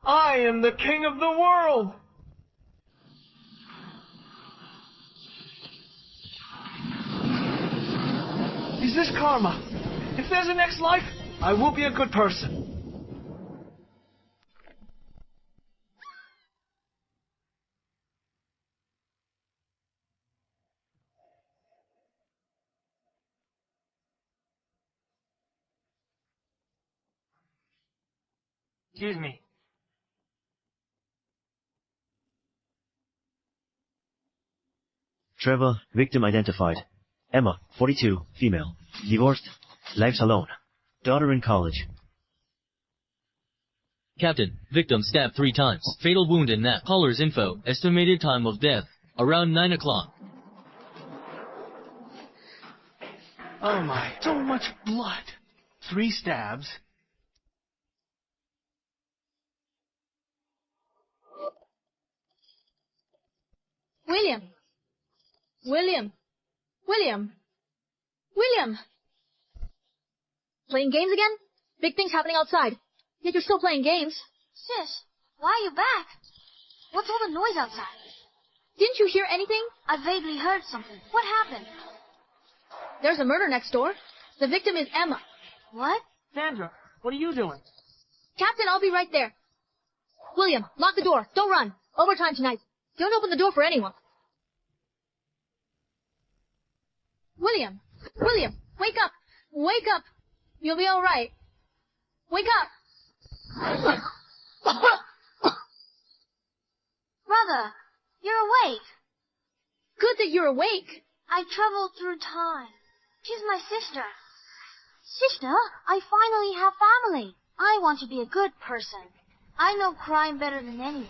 I am the king of the world! Is this karma? If there's a next life, I will be a good person. Excuse me. Trevor, victim identified. Emma, 42, female. Divorced. Lives alone. Daughter in college. Captain, victim stabbed 3 times. Fatal wound in neck. Caller's info. Estimated time of death. Around 9 o'clock. Oh my, so much blood. 3 stabs. William! William! William! William! Playing games again? Big things happening outside. Yet you're still playing games. Sis, why are you back? What's all the noise outside? Didn't you hear anything? I vaguely heard something. What happened? There's a murder next door. The victim is Emma. What? Sandra, what are you doing? Captain, I'll be right there. William, lock the door. Don't run. Overtime tonight. Don't open the door for anyone. William! William! Wake up! Wake up! You'll be all right. Wake up! Brother, you're awake. Good that you're awake. I traveled through time. She's my sister. Sister, I finally have family. I want to be a good person. I know crime better than anyone.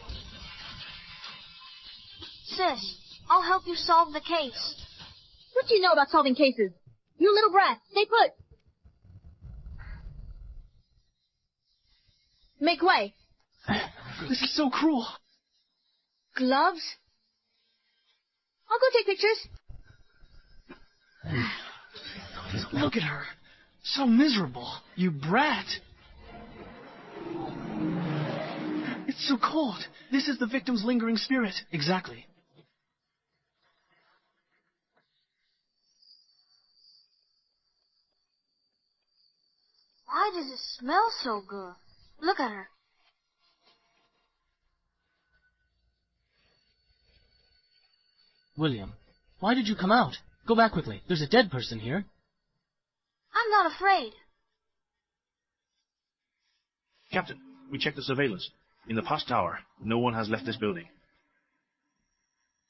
Sis, I'll help you solve the case. What do you know about solving cases? You little brat, stay put. Make way. This is so cruel. Gloves? I'll go take pictures. Look at her. So miserable. You brat. It's so cold. This is the victim's lingering spirit. Exactly. Why does it smell so good? Look at her. William, why did you come out? Go back quickly. There's a dead person here. I'm not afraid. Captain, we checked the surveillance. In the past hour, no one has left this building.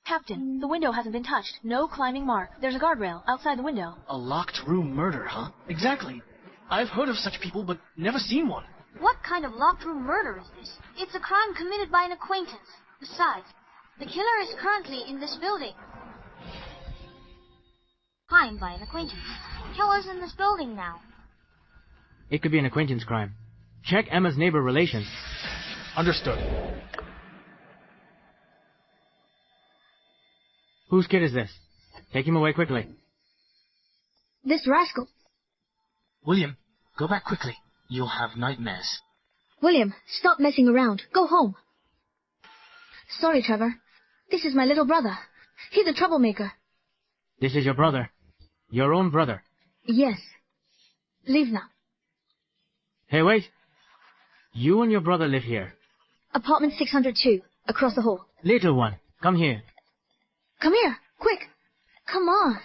Captain, the window hasn't been touched. No climbing mark. There's a guardrail outside the window. A locked room murder, huh? Exactly. I've heard of such people, but never seen one. What kind of locked room murder is this? It's a crime committed by an acquaintance. Besides, the killer is currently in this building. Crime by an acquaintance. Killer's in this building now. It could be an acquaintance crime. Check Emma's neighbor relations. Understood. Whose kid is this? Take him away quickly. This rascal. William, go back quickly. You'll have nightmares. William, stop messing around. Go home. Sorry, Trevor. This is my little brother. He's a troublemaker. This is your brother. Your own brother. Yes. Leave now. Hey, wait. You and your brother live here. Apartment 602, across the hall. Little one, come here. Come here, quick. Come on.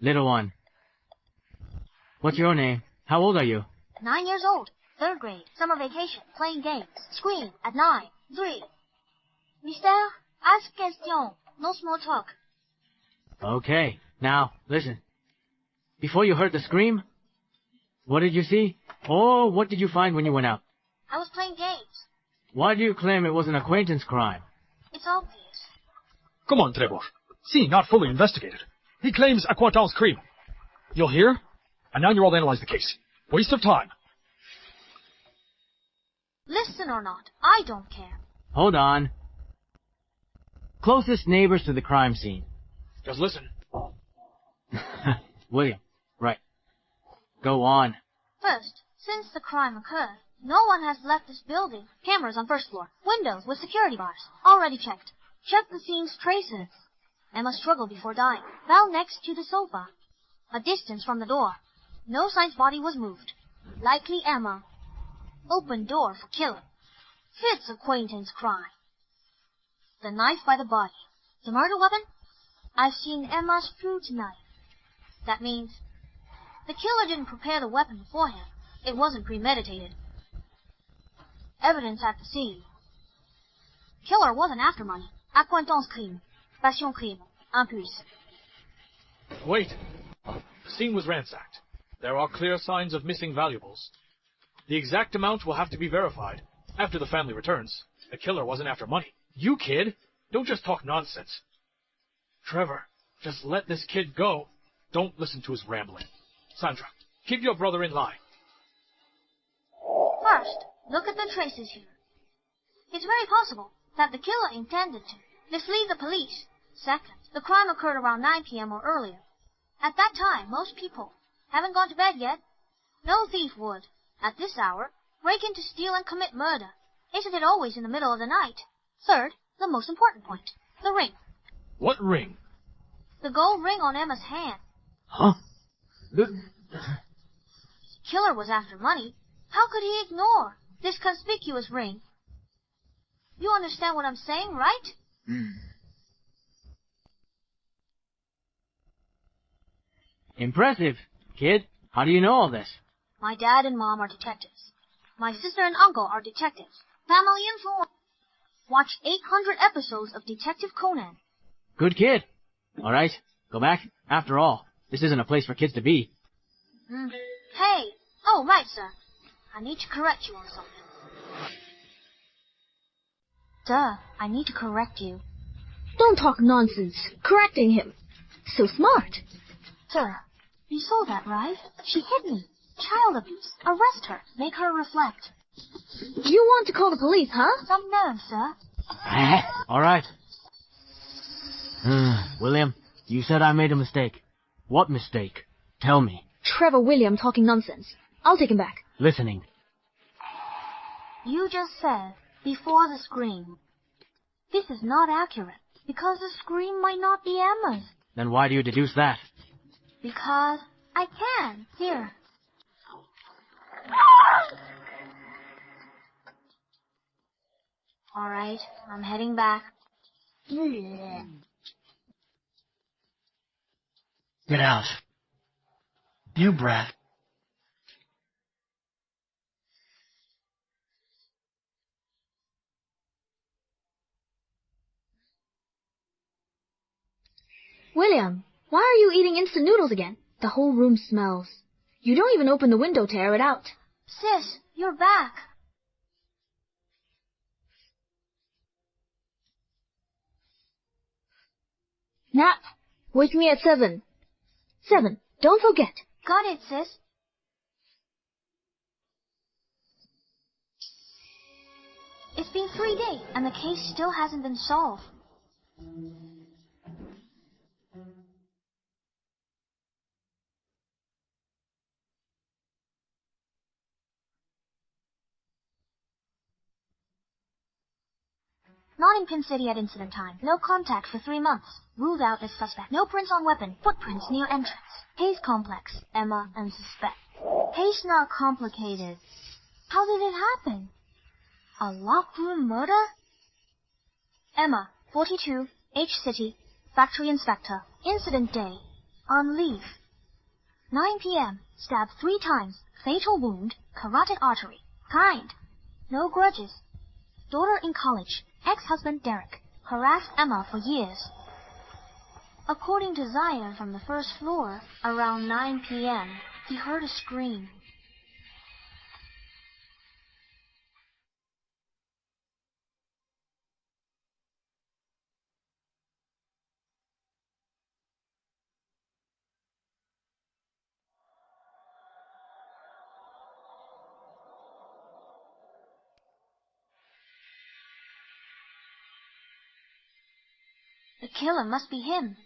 Little one. What's your name? How old are you? 9 years old. 3rd grade. Summer vacation. Playing games. Scream at 9. 3. Mystère, ask question. No small talk. Okay, now, listen. Before you heard the scream, what did you see? Or what did you find when you went out? I was playing games. Why do you claim it was an acquaintance crime? It's obvious. Come on, Trevor. Scene not fully investigated. He claims acquaintance crime. You'll hear? And now you're all analyze the case. Waste of time. Listen or not, I don't care. Hold on. Closest neighbors to the crime scene. Just listen. William, right. Go on. First, since the crime occurred, No one has left this building. Cameras on first floor. Windows with security bars. Already checked. Check the scene's traces. Emma struggled before dying. Fell next to the sofa. A distance from the door. No signs body was moved. Likely Emma. Open door for killer. Fits acquaintance crime. The knife by the body. The murder weapon? I've seen Emma's fruit knife. That means the killer didn't prepare the weapon beforehand. It wasn't premeditated. Evidence at the scene. Killer wasn't after money. Acquaintance crime. Passion crime. Impulse. Wait. The scene was ransacked. There are clear signs of missing valuables. The exact amount will have to be verified after the family returns. The killer wasn't after money. You, kid, don't just talk nonsense. Trevor, just let this kid go. Don't listen to his rambling. Sandra, keep your brother in line. First, look at the traces here. It's very possible that the killer intended to mislead the police. Second, the crime occurred around 9 p.m. or earlier. At that time, most people haven't gone to bed yet. No thief would, at this hour, break in to steal and commit murder. Isn't it always in the middle of the night? Third, the most important point, the ring. What ring? The gold ring on Emma's hand. Huh? Killer was after money. How could he ignore this conspicuous ring? You understand what I'm saying, right? Impressive. Kid, how do you know all this? My dad and mom are detectives. My sister and uncle are detectives. Family info. Watch 800 episodes of Detective Conan. Good kid. All right, go back. After all, this isn't a place for kids to be. Hey. Oh, right, sir. I need to correct you on something. Duh, I need to correct you. Don't talk nonsense. Correcting him. So smart. Sir, you saw that, right? She hit me. Child abuse. Arrest her. Make her reflect. You want to call the police, huh? Some nerve, sir. All right. William, you said I made a mistake. What mistake? Tell me. Trevor William talking nonsense. I'll take him back. Listening. You just said, before the scream. This is not accurate, because the scream might not be Emma's. Then why do you deduce that? Because I can. Here. All right, I'm heading back. Get out. You brat. William, why are you eating instant noodles again? The whole room smells. You don't even open the window to air it out. Sis, you're back. Nap, wake me at 7. 7, don't forget. Got it, sis. It's been 3 days, and the case still hasn't been solved. Not in Pin City at incident time. No contact for 3 months. Ruled out as suspect. No prints on weapon. Footprints near entrance. Case complex. Emma and suspect. Case not complicated. How did it happen? A locked room murder? Emma, 42, H City, factory inspector. Incident day. On leave. 9 p.m. Stabbed 3 times. Fatal wound. Carotid artery. Kind. No grudges. Daughter in college. Ex-husband Derek harassed Emma for years. According to Zion from the first floor, around 9 p.m., he heard a scream. The killer must be him.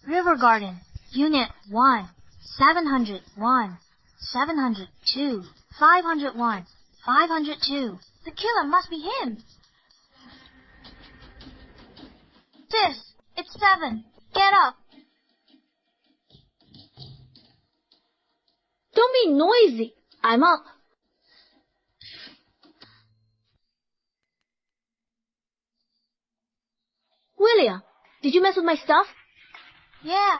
River Garden. Unit 1. 701. 702. 501. 502. The killer must be him. Sis, it's 7. Get up. Don't be noisy. I'm up. William, did you mess with my stuff? Yeah,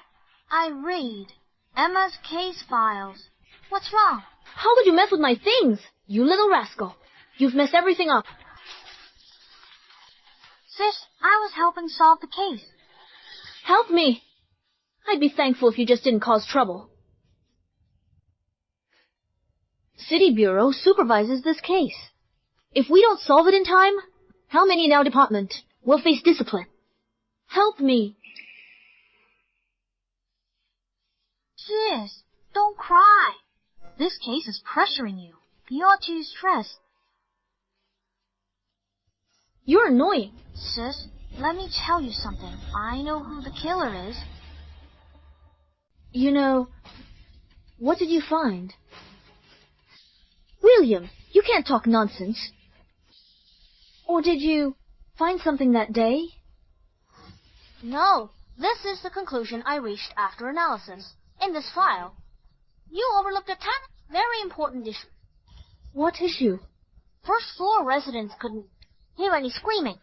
I read. Emma's case files. What's wrong? How could you mess with my things? You little rascal. You've messed everything up. Sis, I was helping solve the case. Help me. I'd be thankful if you just didn't cause trouble. City Bureau supervises this case. If we don't solve it in time, how many in our department will face discipline? Help me. Sis, don't cry. This case is pressuring you. You ought to use stress. You're annoying. Sis, let me tell you something. I know who the killer is. You know, what did you find? William, you can't talk nonsense. Or did you find something that day? No, this is the conclusion I reached after analysis. In this file, you overlooked a very important issue. What issue? First floor residents couldn't hear any screaming.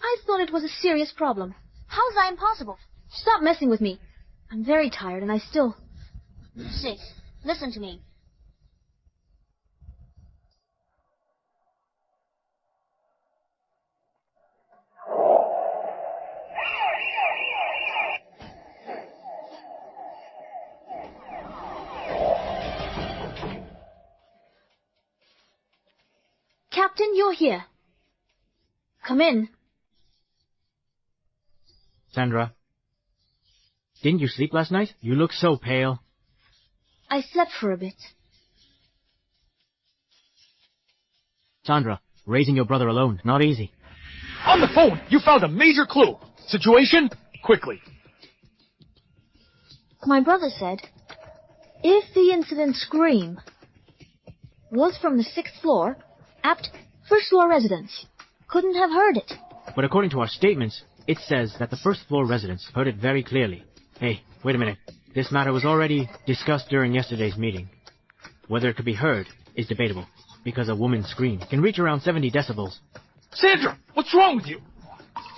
I thought it was a serious problem. How's that impossible? Stop messing with me. I'm very tired and I still... Sis, listen to me. Captain, you're here. Come in. Sandra, didn't you sleep last night? You look so pale. I slept for a bit. Sandra, raising your brother alone, not easy. On the phone, you found a major clue. Situation? Quickly. My brother said, if the incident scream was from the 6th floor, apt first floor residents couldn't have heard it. But according to our statements, it says that the first floor residents heard it very clearly. Hey, wait a minute. This matter was already discussed during yesterday's meeting. Whether it could be heard is debatable, because a woman's scream can reach around 70 decibels. Sandra, what's wrong with you?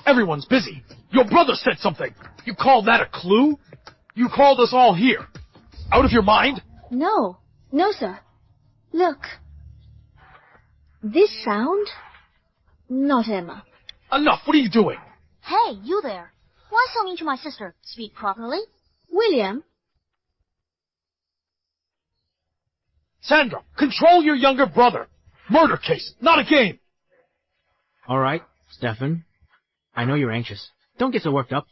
Everyone's busy. Your brother said something. You call that a clue? You called us all here. Out of your mind? No, sir. Look. This sound? Not Emma. Enough, what are you doing? Hey, you there. Why so mean to my sister? Speak properly. William? Sandra, control your younger brother. Murder case, not a game. All right, Stefan. I know you're anxious. Don't get so worked up.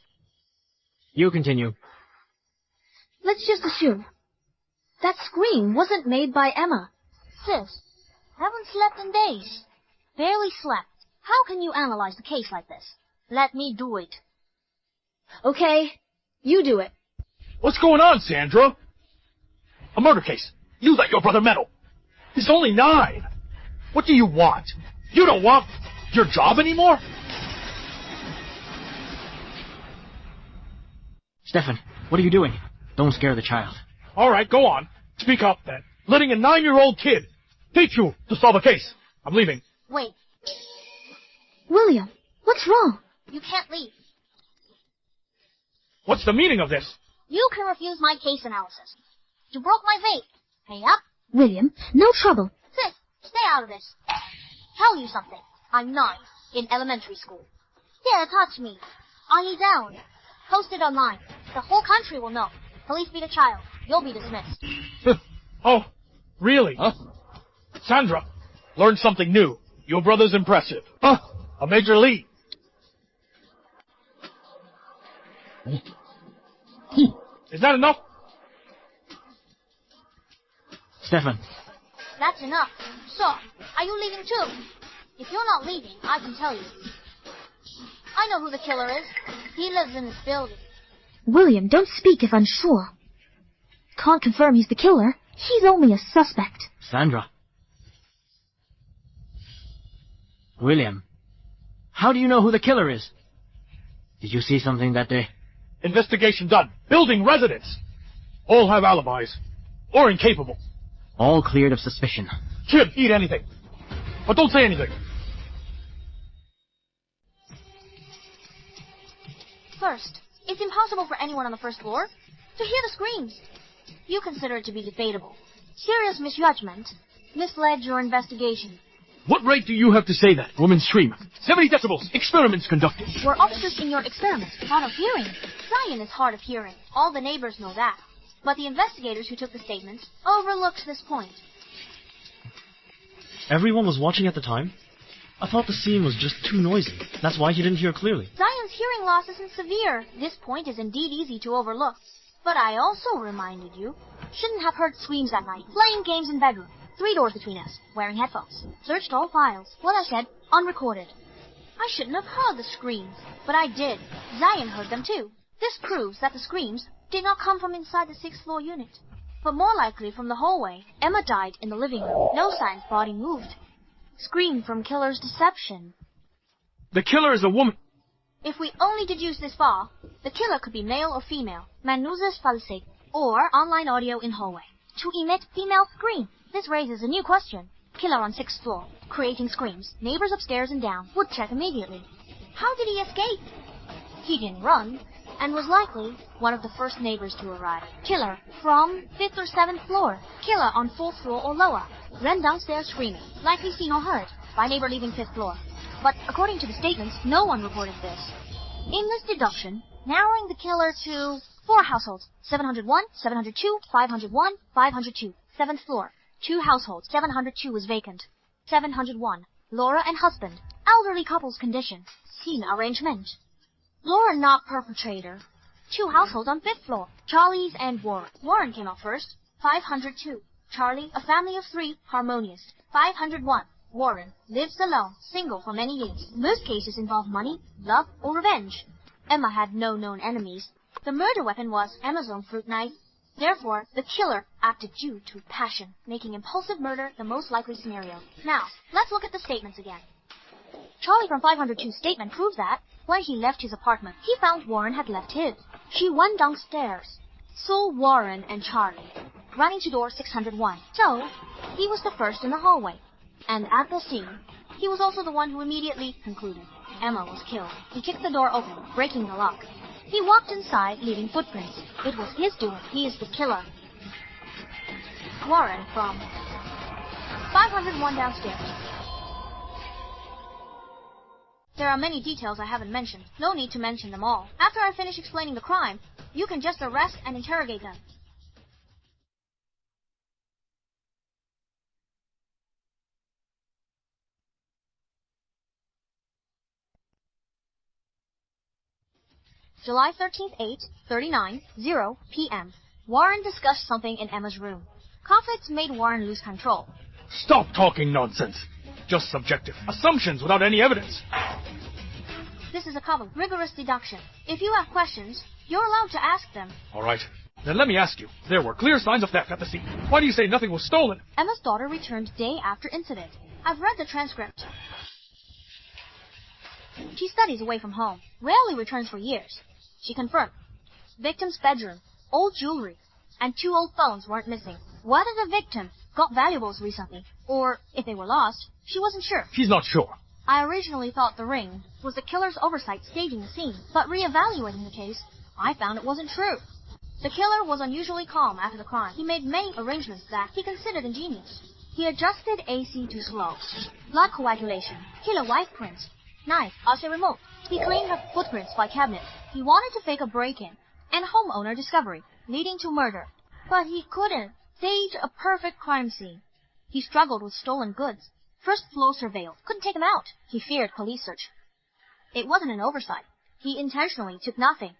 You continue. Let's just assume that scream wasn't made by Emma. Sis, haven't slept in days. Barely slept. How can you analyze the case like this? Let me do it. Okay, you do it. What's going on, Sandra? A murder case. You let your brother meddle. He's only 9. What do you want? You don't want your job anymore? Stefan, what are you doing? Don't scare the child. All right, go on. Speak up, then. Letting a 9-year-old kid teach you to solve a case. I'm leaving. Wait, William, what's wrong? you can't leave. What's the meaning of this? You can refuse my case analysis. You broke my vape. Pay up. William, no trouble. Sis, stay out of this. Tell you something. I'm 9, in elementary school. Yeah, touch me. I down. Post it online. The whole country will know. Police beat a child. You'll be dismissed. Oh, really? Huh? Sandra, learn something new. Your brother's impressive. A major league. Is that enough? Stefan, That's enough. So, are you leaving too? If you're not leaving, I can tell you. I know who the killer is. He lives in this building. William, don't speak if unsure. Can't confirm he's the killer. He's only a suspect. Sandra. William, how do you know who the killer is? Did you see something that day? Investigation done. Building residence. All have alibis. Or incapable. All cleared of suspicion. Kid, eat anything. But don't say anything. First, it's impossible for anyone on the first floor to hear the screams. You consider it to be debatable. Serious misjudgment misled your investigation. What right do you have to say that? Women scream. 70 decibels. Experiments conducted. We're officers in your experiments, hard of hearing. Zion is hard of hearing. All the neighbors know that. But the investigators who took the statements overlooked this point. Everyone was watching at the time? I thought the scene was just too noisy. That's why he didn't hear clearly. Zion's hearing loss isn't severe. This point is indeed easy to overlook. But I also reminded you, shouldn't have heard screams at night, playing games in bedroom. 3 doors between us, wearing headphones. Searched all files. What I said, unrecorded. I shouldn't have heard the screams, but I did. Zion heard them too. This proves that the screams did not come from inside the 6th floor unit, but more likely from the hallway. Emma died in the living room. No signs body moved. Scream from killer's deception. The killer is a woman. If we only deduce this far, the killer could be male or female. Manuses falsate, or online audio in hallway. To emit female scream. This raises a new question. Killer on 6th floor, creating screams. Neighbors upstairs and down would check immediately. How did he escape? He didn't run, and was likely one of the first neighbors to arrive. Killer from 5th or 7th floor. Killer on 4th floor or lower. Ran downstairs screaming, likely seen or heard by neighbor leaving 5th floor. But according to the statements, no one reported this. In this deduction, narrowing the killer to 4 households. 701, 702, 501, 502. 7th floor. 2 households. 702 is vacant. 701. Laura and husband. Elderly couple's condition. Scene arrangement. Laura not perpetrator. 2 households on 5th floor. Charlie's and Warren. Warren came out first. 502. Charlie, a family of 3, harmonious. 501. Warren lives alone, single for many years. Most cases involve money, love, or revenge. Emma had no known enemies. The murder weapon was Emma's own fruit knife. Therefore, the killer acted due to passion, making impulsive murder the most likely scenario. Now, let's look at the statements again. Charlie from 502's statement proves that when he left his apartment, he found Warren had left his. She went downstairs, saw Warren and Charlie running to door 601. So, he was the first in the hallway. And at the scene, he was also the one who immediately concluded Emma was killed. He kicked the door open, breaking the lock. He walked inside, leaving footprints. It was his doing. He is the killer. Warren from 501 downstairs. There are many details I haven't mentioned. No need to mention them all. After I finish explaining the crime, you can just arrest and interrogate them. July 13th, 8:39, 0 p.m. Warren discussed something in Emma's room. Conflicts made Warren lose control. Stop talking nonsense. Just subjective. Assumptions without any evidence. This is a common, rigorous deduction. If you have questions, you're allowed to ask them. All right. Then let me ask you. There were clear signs of theft at the scene. Why do you say nothing was stolen? Emma's daughter returned day after incident. I've read the transcript. She studies away from home, rarely returns for years. She confirmed. Victim's bedroom, old jewelry, and 2 old phones weren't missing. Whether the victim got valuables recently, or if they were lost, she wasn't sure. She's not sure. I originally thought the ring was the killer's oversight staging the scene, but re-evaluating the case, I found it wasn't true. The killer was unusually calm after the crime. He made many arrangements that he considered ingenious. He adjusted AC to slow. Blood coagulation. Killer wife prints. Knife, also remote. He cleaned her footprints by cabinet. He wanted to fake a break-in and homeowner discovery, leading to murder. But he couldn't stage a perfect crime scene. He struggled with stolen goods. First floor surveilled. Couldn't take him out. He feared police search. It wasn't an oversight. He intentionally took nothing.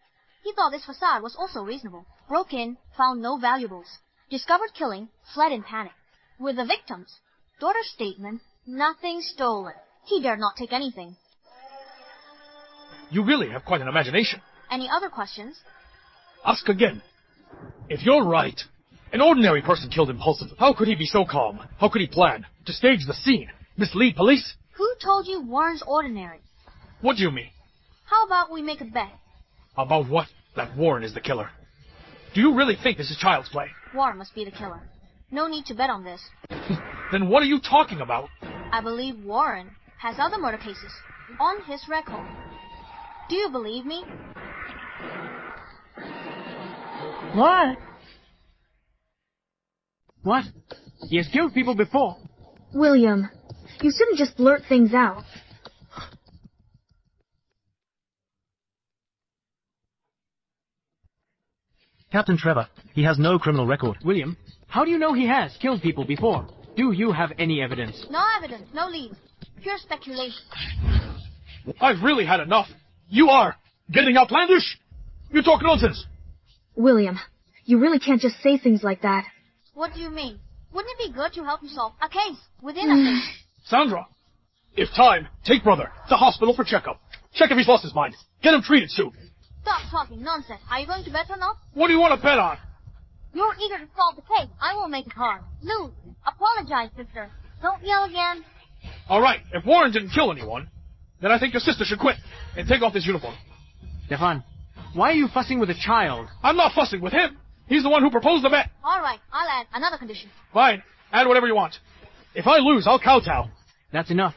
He thought this facade was also reasonable. Broke in, found no valuables. Discovered killing, fled in panic. With the victims, daughter's statement, nothing stolen. He dared not take anything. You really have quite an imagination. Any other questions? Ask again. If you're right, an ordinary person killed impulsively. How could he be so calm? How could he plan to stage the scene? Mislead police? Who told you Warren's ordinary? What do you mean? How about we make a bet? About what? That Warren is the killer. Do you really think this is child's play? Warren must be the killer. No need to bet on this. Then what are you talking about? I believe Warren has other murder cases on his record. Do you believe me? What? What? He has killed people before. William, you shouldn't just blurt things out. Captain Trevor, he has no criminal record. William, how do you know he has killed people before? Do you have any evidence? No evidence, no leads. Pure speculation. I've really had enough. You are getting outlandish. You talk nonsense. William, you really can't just say things like that. What do you mean? Wouldn't it be good to help you solve a case within a case? Sandra, if time, take brother to hospital for checkup. Check if he's lost his mind. Get him treated soon. Stop talking nonsense. Are you going to bet or not? What do you want to bet on? You're eager to solve the case. I will make it hard. Lou, apologize, sister. Don't yell again. All right, if Warren didn't kill anyone, then I think your sister should quit and take off this uniform. Stefan, why are you fussing with a child? I'm not fussing with him. He's the one who proposed the bet. All right, I'll add another condition. Fine, add whatever you want. If I lose, I'll kowtow. That's enough.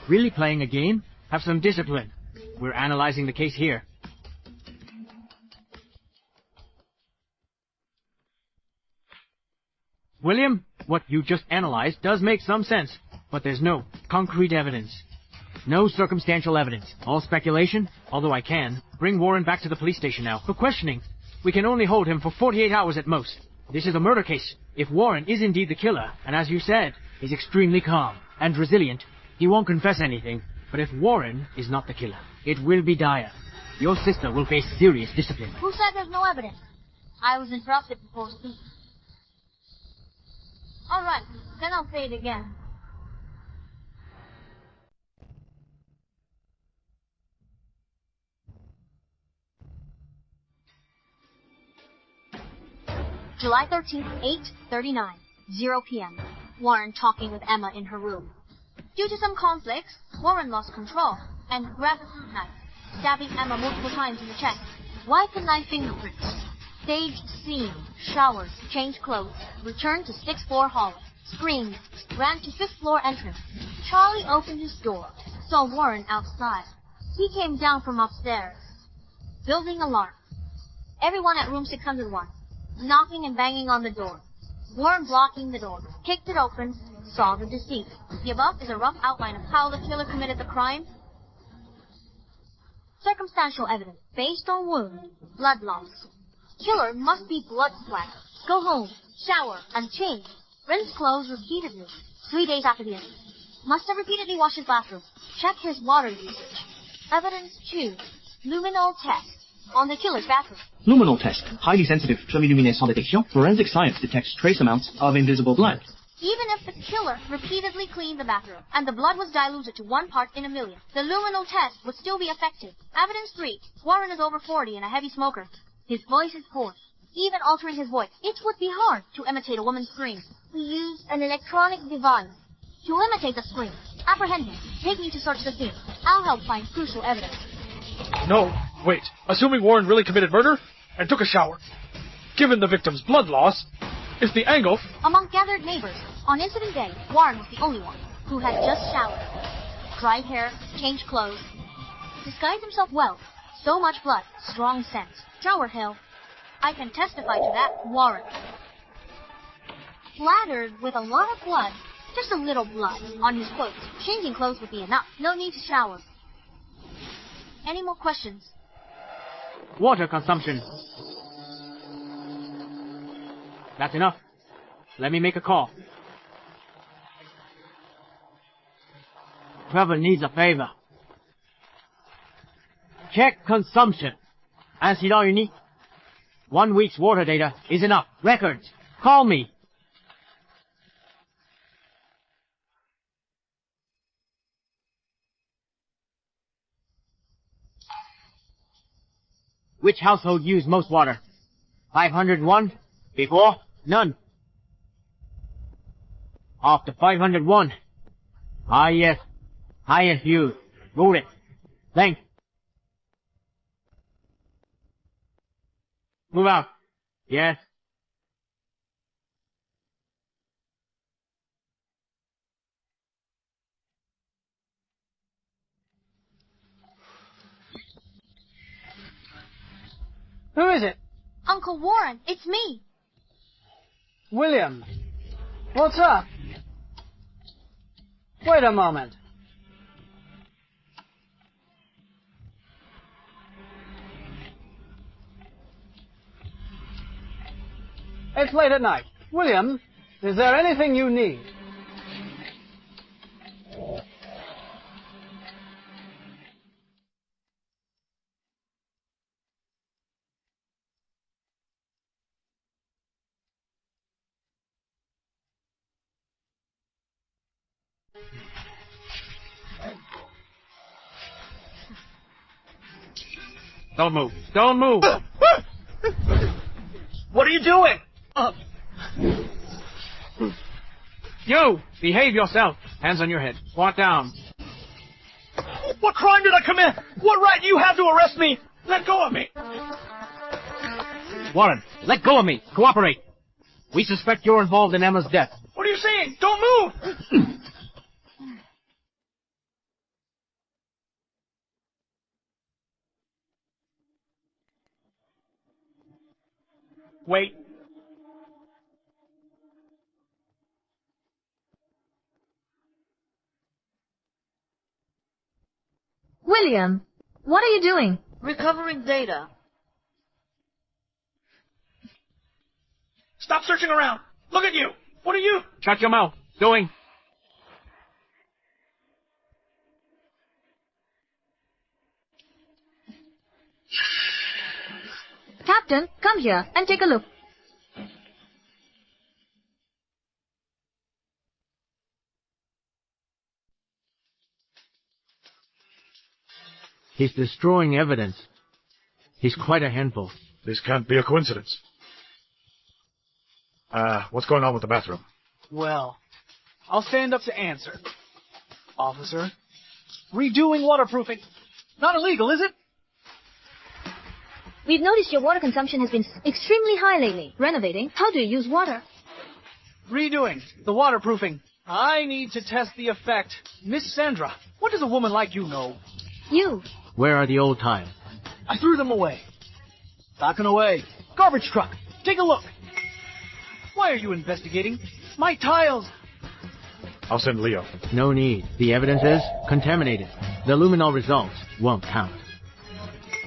Really playing a game? Have some discipline. We're analyzing the case here. William, what you just analyzed does make some sense, but there's no concrete evidence. No circumstantial evidence. All speculation, although I can. Bring Warren back to the police station now for questioning. We can only hold him for 48 hours at most. This is a murder case. If Warren is indeed the killer, and as you said, is extremely calm and resilient, he won't confess anything. But if Warren is not the killer, it will be dire. Your sister will face serious discipline. Who said there's no evidence? I was interrupted before speaking. All right, then I'll say it again. July 13th, 8:39, 0 p.m. Warren talking with Emma in her room. Due to some conflicts, Warren lost control and grabbed a fruit knife, stabbing Emma multiple times in the chest. Wipe and knife fingerprints. Staged scene, showered, changed clothes, returned to 6th floor hall, screamed, ran to 5th floor entrance. Charlie opened his door, saw Warren outside. He came down from upstairs. Building alarm. Everyone at room 601, knocking and banging on the door. Warren blocking the door, kicked it open, saw the deceit. The above is a rough outline of how the killer committed the crime. Circumstantial evidence based on wound, blood loss. Killer must be blood splattered. Go home, shower, and change. Rinse clothes repeatedly. 3 days after the incident. Must have repeatedly washed his bathroom. Check his water usage. Evidence 2. Luminol test on the killer's bathroom. Luminol test. Highly sensitive chemiluminescent detection. Forensic science detects trace amounts of invisible blood. Even if the killer repeatedly cleaned the bathroom and the blood was diluted to 1 part in a million, the luminol test would still be effective. Evidence 3. Warren is over 40 and a heavy smoker. His voice is hoarse. Even altering his voice, it would be hard to imitate a woman's scream. We used an electronic device to imitate the scream. Apprehend him. Take me to search the scene. I'll help find crucial evidence. No, wait. Assuming Warren really committed murder and took a shower. Given the victim's blood loss, is the angle... Among gathered neighbors, on incident day, Warren was the only one who had just showered. Dried hair, changed clothes. Disguised himself well. So much blood, strong scent. Shower hill. I can testify to that, Warren. Splattered with a lot of blood, just a little blood, on his clothes. Changing clothes would be enough. No need to shower. Any more questions? Water consumption. That's enough. Let me make a call. Trevor needs a favor. Check consumption. Incident unique. 1 week's water data is enough. Records. Call me. Which household used most water? 501. Before? None. Off to 501. Ah, yes. Highest view. Rule it. Length. Move out. Yes. Who is it? Uncle Warren, it's me. William. What's up? Wait a moment. It's late at night. William, is there anything you need? Don't move. Don't move. What are you doing? You! Behave yourself. Hands on your head. Squat down. What crime did I commit? What right do you have to arrest me? Let go of me. Warren, let go of me. Cooperate. We suspect you're involved in Emma's death. What are you saying? Don't move! Wait. William, what are you doing? Recovering data. Stop searching around. Look at you. What are you? Shut your mouth. Doing. Captain, come here and take a look. He's destroying evidence. He's quite a handful. This can't be a coincidence. What's going on with the bathroom? Well, I'll stand up to answer. Officer, redoing waterproofing. Not illegal, is it? We've noticed your water consumption has been extremely high lately. Renovating, how do you use water? Redoing the waterproofing. I need to test the effect. Miss Sandra, what does a woman like you know? You. Where are the old tiles? I threw them away. Stocking away. Garbage truck. Take a look. Why are you investigating? My tiles. I'll send Leo. No need. The evidence is contaminated. The luminol results won't count.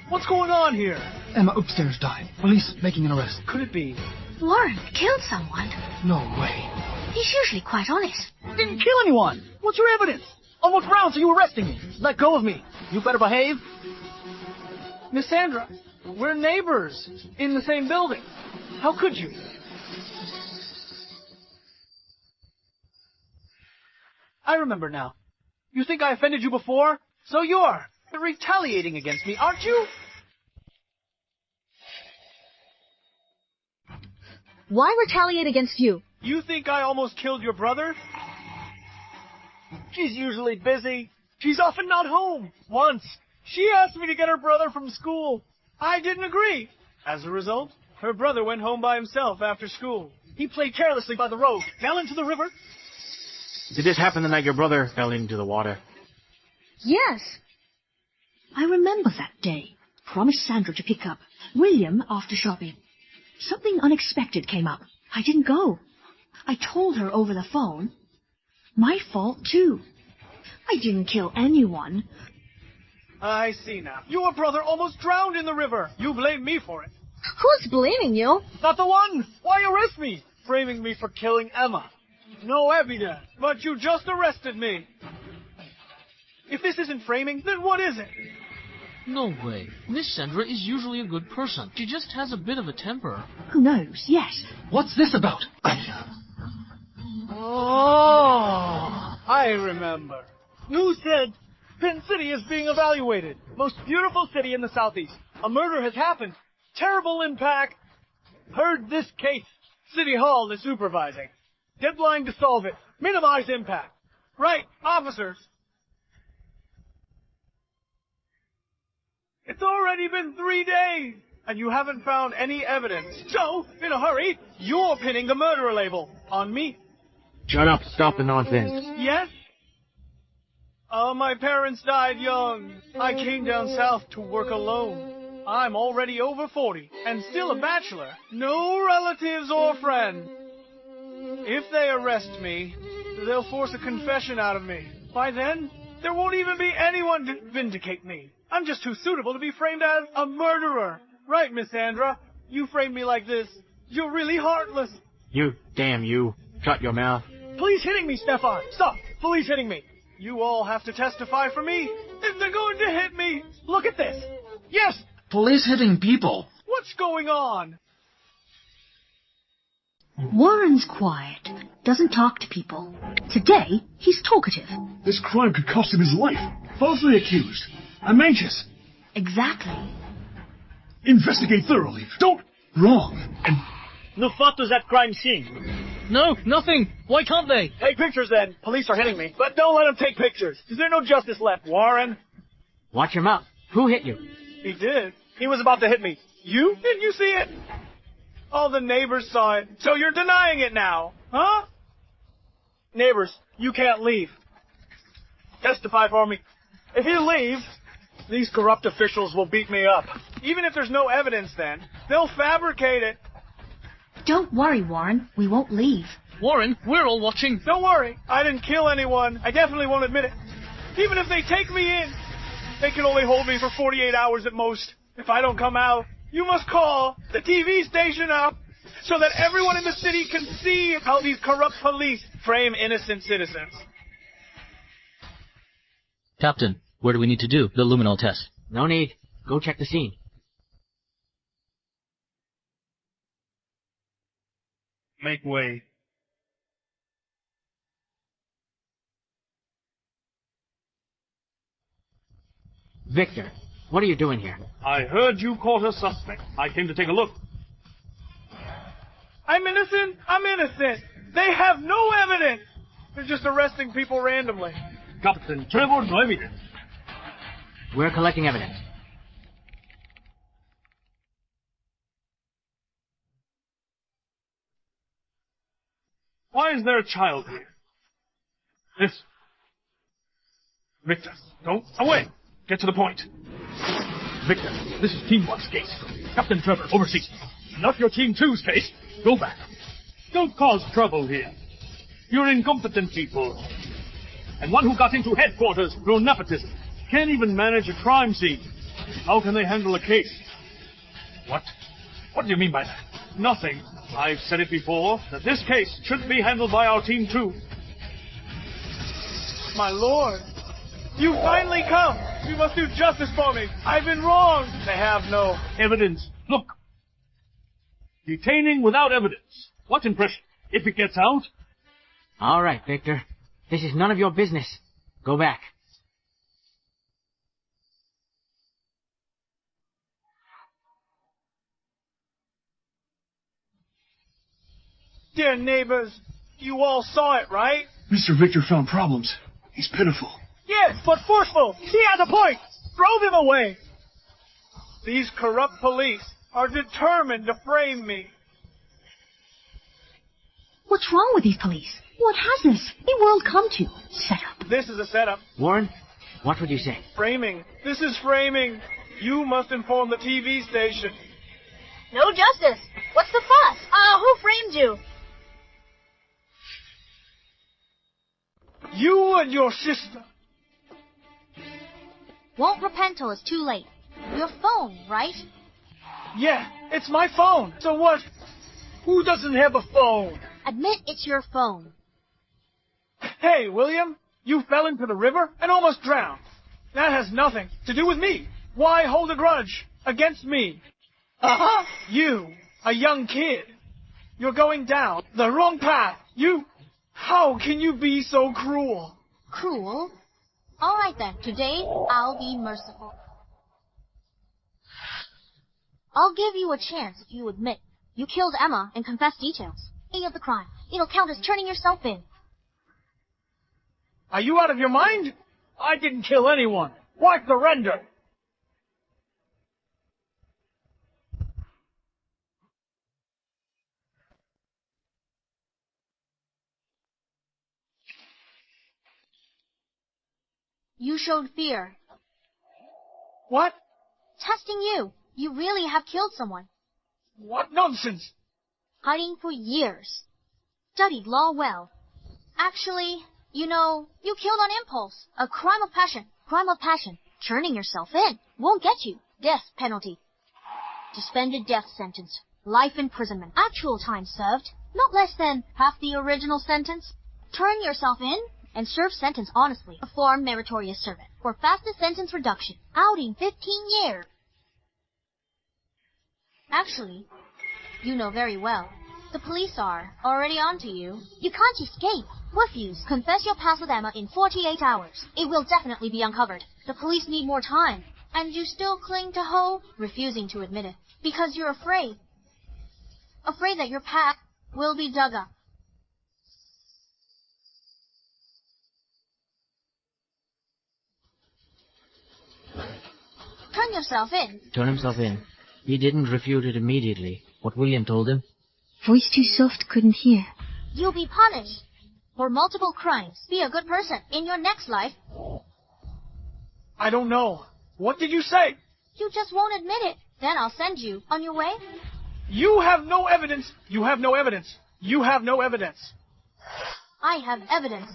What's going on here? Emma upstairs died. Police making an arrest. Could it be? Warren killed someone. No way. He's usually quite honest. Didn't kill anyone. What's your evidence? On what grounds are you arresting me? Let go of me. You better behave. Miss Sandra, we're neighbors in the same building. How could you? I remember now. You think I offended you before? So you're retaliating against me, aren't you? Why retaliate against you? You think I almost killed your brother? She's usually busy. She's often not home. Once, she asked me to get her brother from school. I didn't agree. As a result, her brother went home by himself after school. He played carelessly by the road, fell into the river. Did this happen the night your brother fell into the water? Yes. I remember that day. Promised Sandra to pick up William after shopping. Something unexpected came up. I didn't go. I told her over the phone. My fault, too. I didn't kill anyone. I see now. Your brother almost drowned in the river. You blame me for it. Who's blaming you? Not the one. Why arrest me? Framing me for killing Emma. No evidence. But you just arrested me. If this isn't framing, then what is it? No way. Miss Sandra is usually a good person. She just has a bit of a temper. Who knows? Yes. What's this about? Oh, I remember. You said Penn City is being evaluated. Most beautiful city in the southeast. A murder has happened. Terrible impact. Heard this case. City Hall is supervising. Deadline to solve it. Minimize impact. Right, officers. It's already been 3 days, and you haven't found any evidence. So, in a hurry, you're pinning the murderer label on me. Shut up. Stop the nonsense. Yes? My parents died young. I came down south to work alone. I'm already over 40, and still a bachelor. No relatives or friends. If they arrest me, they'll force a confession out of me. By then, there won't even be anyone to vindicate me. I'm just too suitable to be framed as a murderer. Right, Miss Sandra? You framed me like this. You're really heartless. You, damn you. Shut your mouth. Police hitting me, Stefan. Stop. Police hitting me. You all have to testify for me. If they're going to hit me, look at this. Yes. Police hitting people. What's going on? Warren's quiet. Doesn't talk to people. Today, he's talkative. This crime could cost him his life. Falsely accused. I'm anxious. Exactly. Investigate thoroughly. Don't wrong. And No photos at crime scene. No, nothing. Why can't they? Take pictures then. Police are hitting me. But don't let them take pictures. Is there no justice left, Warren? Watch your mouth. Who hit you? He did. He was about to hit me. You? Didn't you see it? All the neighbors saw it. So you're denying it now, huh? Neighbors, you can't leave. Testify for me. If you leave, these corrupt officials will beat me up. Even if there's no evidence then, they'll fabricate it. Don't worry, Warren. We won't leave. Warren, we're all watching. Don't worry. I didn't kill anyone. I definitely won't admit it. Even if they take me in, they can only hold me for 48 hours at most. If I don't come out, you must call the TV station up so that everyone in the city can see how these corrupt police frame innocent citizens. Captain, where do we need to do the luminol test? No need. Go check the scene. make way. Victor, what are you doing here? I heard you caught a suspect. I came to take a look. I'm innocent. I'm innocent. They have no evidence. They're just arresting people randomly. Captain Trevor, no evidence. We're collecting evidence. Why is there a child here? This. Victor, don't. Away! Get to the point. Victor, this is Team 1's case. Captain Trevor, overseas. Not your Team 2's case. Go back. Don't cause trouble here. You're incompetent people. And one who got into headquarters through nepotism. Can't even manage a crime scene. How can they handle a case? What? What do you mean by that? Nothing. I've said it before, that this case should be handled by our Team 2. My lord, you finally come. You must do justice for me. I've been wrong. They have no evidence. Look. Detaining without evidence. What impression? If it gets out? All right, Victor. This is none of your business. Go back. Dear neighbors, you all saw it, right? Mr. Victor found problems. He's pitiful. Yes, but forceful. He has a point. Drove him away. These corrupt police are determined to frame me. What's wrong with these police? What has this world come to? Setup. This is a setup. Warren, what would you say? Framing. This is framing. You must inform the TV station. No justice. What's the fuss? Who framed you? You and your sister. Won't repent till it's too late. Your phone, right? Yeah, it's my phone. So what? Who doesn't have a phone? Admit it's your phone. Hey, William, you fell into the river and almost drowned. That has nothing to do with me. Why hold a grudge against me? You, a young kid. You're going down the wrong path. How can you be so cruel? Cruel? All right then, today I'll be merciful. I'll give you a chance if you admit You killed Emma and confessed details. Of the crime. It'll count as turning yourself in. Are you out of your mind? I didn't kill anyone. Why surrender? You showed fear. What? Testing you. You really have killed someone. What nonsense! Hiding for years. Studied law well. Actually, you know, you killed on impulse. A crime of passion. Crime of passion. Turning yourself in. Won't get you. Death penalty. Suspended death sentence. Life imprisonment. Actual time served. Not less than half the original sentence. Turn yourself in and serve sentence honestly. Perform meritorious service. For fastest sentence reduction. Outing 15 years. Actually, you know very well. The police are already onto you. You can't escape. Refuse. Confess your past with Emma in 48 hours. It will definitely be uncovered. The police need more time. And you still cling to Ho, refusing to admit it. Because you're afraid. Afraid that your path will be dug up. Turn yourself in. Turn himself in. He didn't refute it immediately. What William told him. Voice too soft, couldn't hear. You'll be punished for multiple crimes. Be a good person in your next life. I don't know. What did you say? You just won't admit it. Then I'll send you on your way. You have no evidence. You have no evidence. You have no evidence. I have evidence.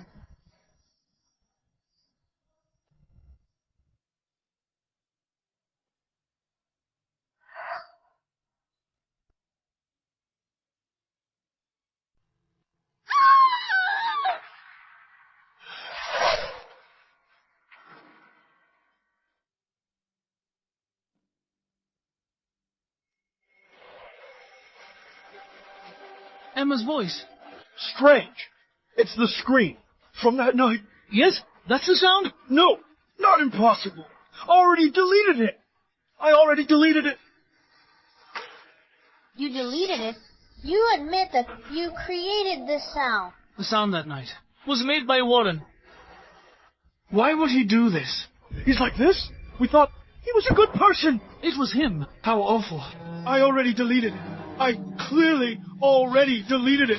Emma's voice. Strange. It's the scream. From that night. Yes? That's the sound? No, not impossible. Already deleted it. I already deleted it. You deleted it? You admit that you created this sound. The sound that night was made by Warren. Why would he do this? He's like this? We thought he was a good person. It was him. How awful. I already deleted it. I clearly already deleted it.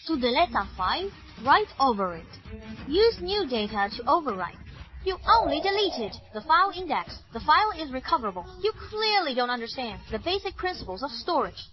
To delete a file, write over it. Use new data to overwrite. You only deleted the file index. The file is recoverable. You clearly don't understand the basic principles of storage.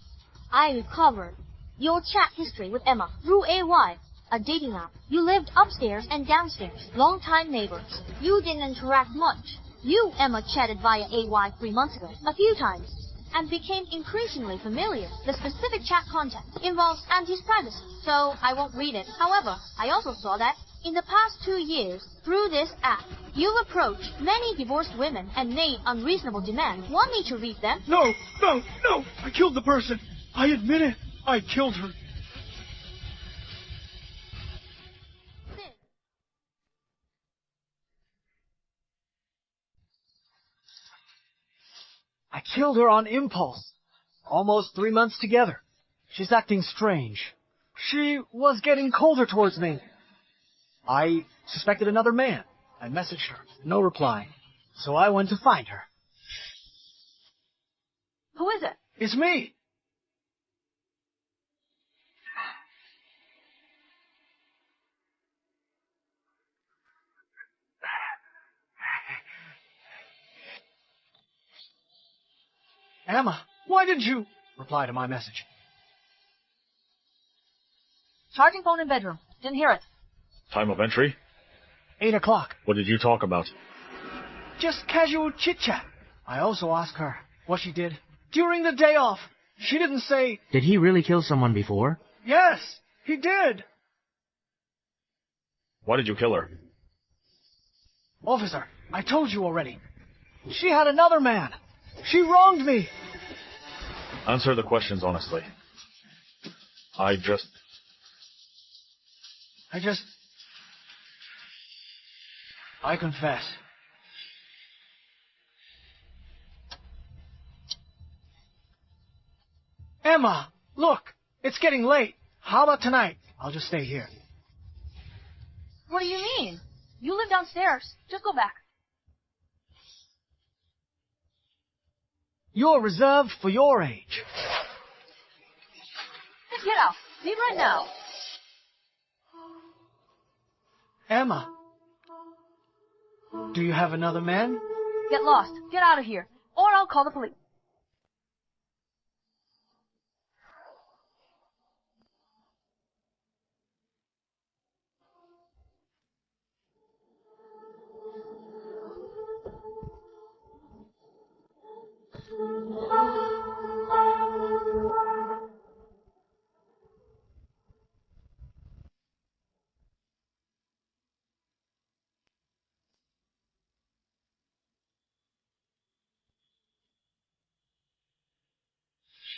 I recovered your chat history with Emma through AY, a dating app. You lived upstairs and downstairs, long-time neighbors. You didn't interact much. You, Emma, chatted via AY 3 months ago, a few times, and became increasingly familiar. The specific chat content involves Auntie's privacy, so I won't read it. However, I also saw that in the past 2 years, through this app, you've approached many divorced women and made unreasonable demands. Want me to read them? No, no, no! I killed the person. I admit it. I killed her. I killed her on impulse. Almost 3 months together. She's acting strange. She was getting colder towards me. I suspected another man. I messaged her. No reply. So I went to find her. Who is it? It's me. Emma, why didn't you reply to my message? Charging phone in bedroom. Didn't hear it. Time of entry? 8 o'clock. What did you talk about? Just casual chit-chat. I also asked her what she did during the day off. She didn't say... Did he really kill someone before? Yes, he did. Why did you kill her? Officer, I told you already. She had another man. She wronged me. Answer the questions honestly. I confess. Emma, look, it's getting late. How about tonight? I'll just stay here. What do you mean? You live downstairs. Just go back. You're reserved for your age. Just get out. Leave right now. Emma, do you have another man? Get lost. Get out of here. Or I'll call the police.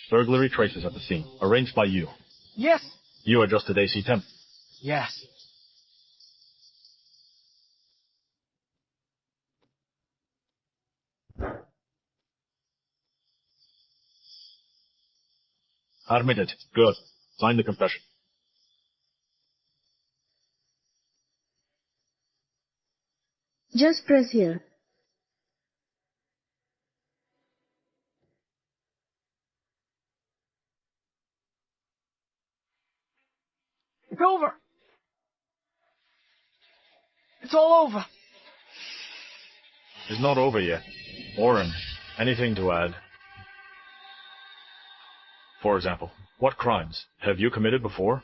Burglary traces at the scene. Arranged by you. Yes. You adjusted AC temp. Yes. Admitted. Good. Sign the confession. Just press here. It's over. It's all over. It's not over yet. Warren, anything to add? For example, what crimes have you committed before?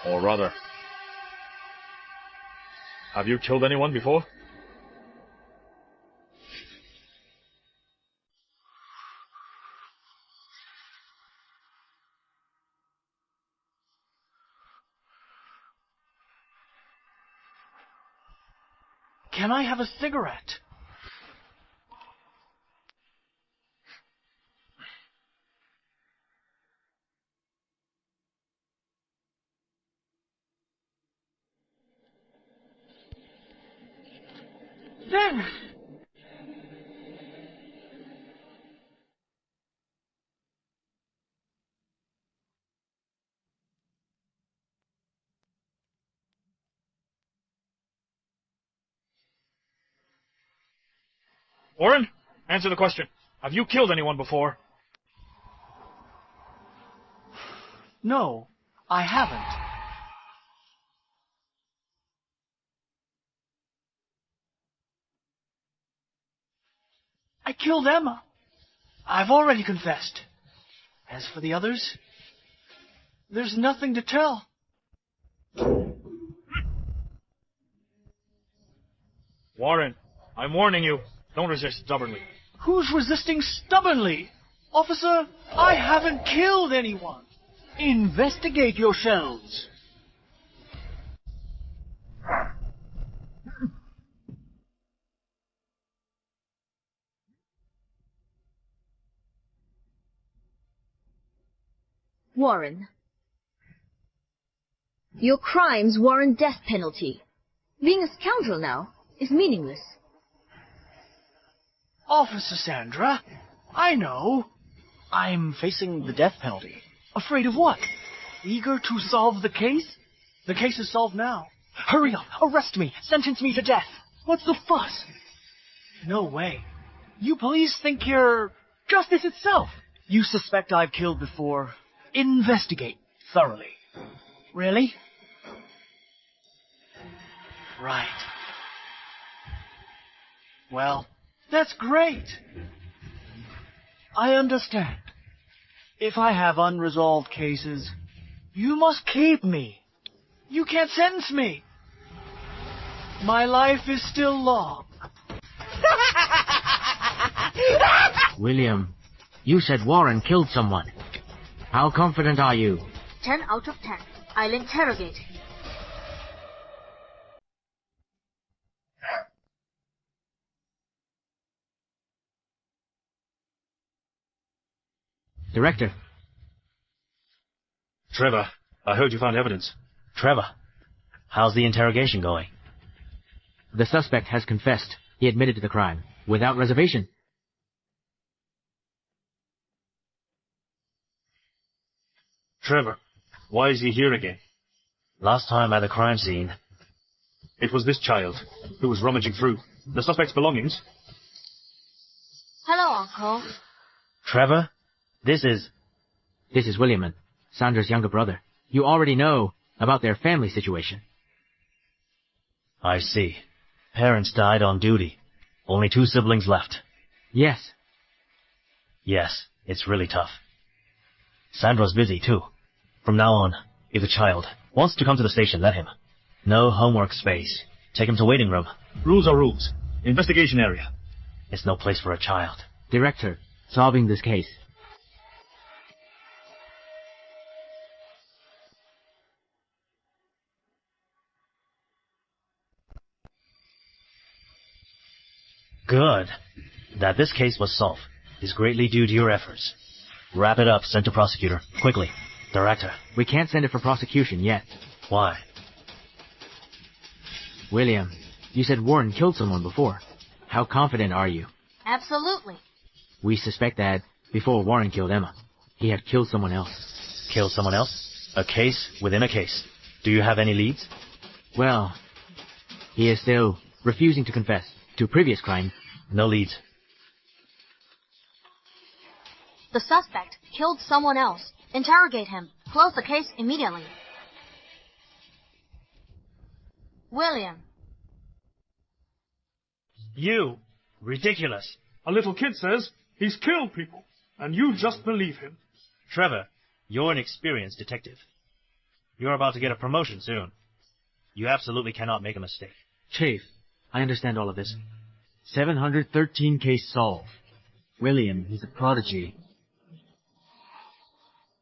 Or rather, have you killed anyone before? Can I have a cigarette? Then... Warren, answer the question. Have you killed anyone before? No, I haven't. I killed Emma. I've already confessed. As for the others, there's nothing to tell. Warren, I'm warning you. Don't resist stubbornly. Who's resisting stubbornly? Officer, I haven't killed anyone. Investigate yourselves. Warren. Your crimes warrant death penalty. Being a scoundrel now is meaningless. Officer Sandra, I know. I'm facing the death penalty. Afraid of what? Eager to solve the case? The case is solved now. Hurry up, arrest me, sentence me to death. What's the fuss? No way. You police think you're justice itself. You suspect I've killed before. Investigate thoroughly. Really? Right. Well, that's great. I understand. If I have unresolved cases, you must keep me. You can't sentence me. My life is still long. William, you said Warren killed someone. How confident are you? 10 out of 10. I'll interrogate him. Director. Trevor, I heard you found evidence. Trevor, how's the interrogation going? The suspect has confessed. He admitted to the crime, without reservation. Trevor, why is he here again? Last time at the crime scene. It was this child who was rummaging through the suspect's belongings. Hello, Uncle. Trevor, this is William, Sandra's younger brother. You already know about their family situation. I see. Parents died on duty. Only 2 siblings left. Yes. Yes, it's really tough. Sandra's busy, too. From now on, if the child wants to come to the station, let him. No homework space. Take him to waiting room. Rules are rules. Investigation area. It's no place for a child. Director, solving this case. Good. That this case was solved is greatly due to your efforts. Wrap it up, send to prosecutor. Quickly. Director. We can't send it for prosecution yet. Why? William, you said Warren killed someone before. How confident are you? Absolutely. We suspect that before Warren killed Emma, he had killed someone else. Killed someone else? A case within a case. Do you have any leads? Well, he is still refusing to confess to previous crime. No leads. The suspect killed someone else. Interrogate him. Close the case immediately. William. You. Ridiculous. A little kid says he's killed people, and you just believe him. Trevor, you're an experienced detective. You're about to get a promotion soon. You absolutely cannot make a mistake. Chief, I understand all of this. 713 case solved. William, he's a prodigy.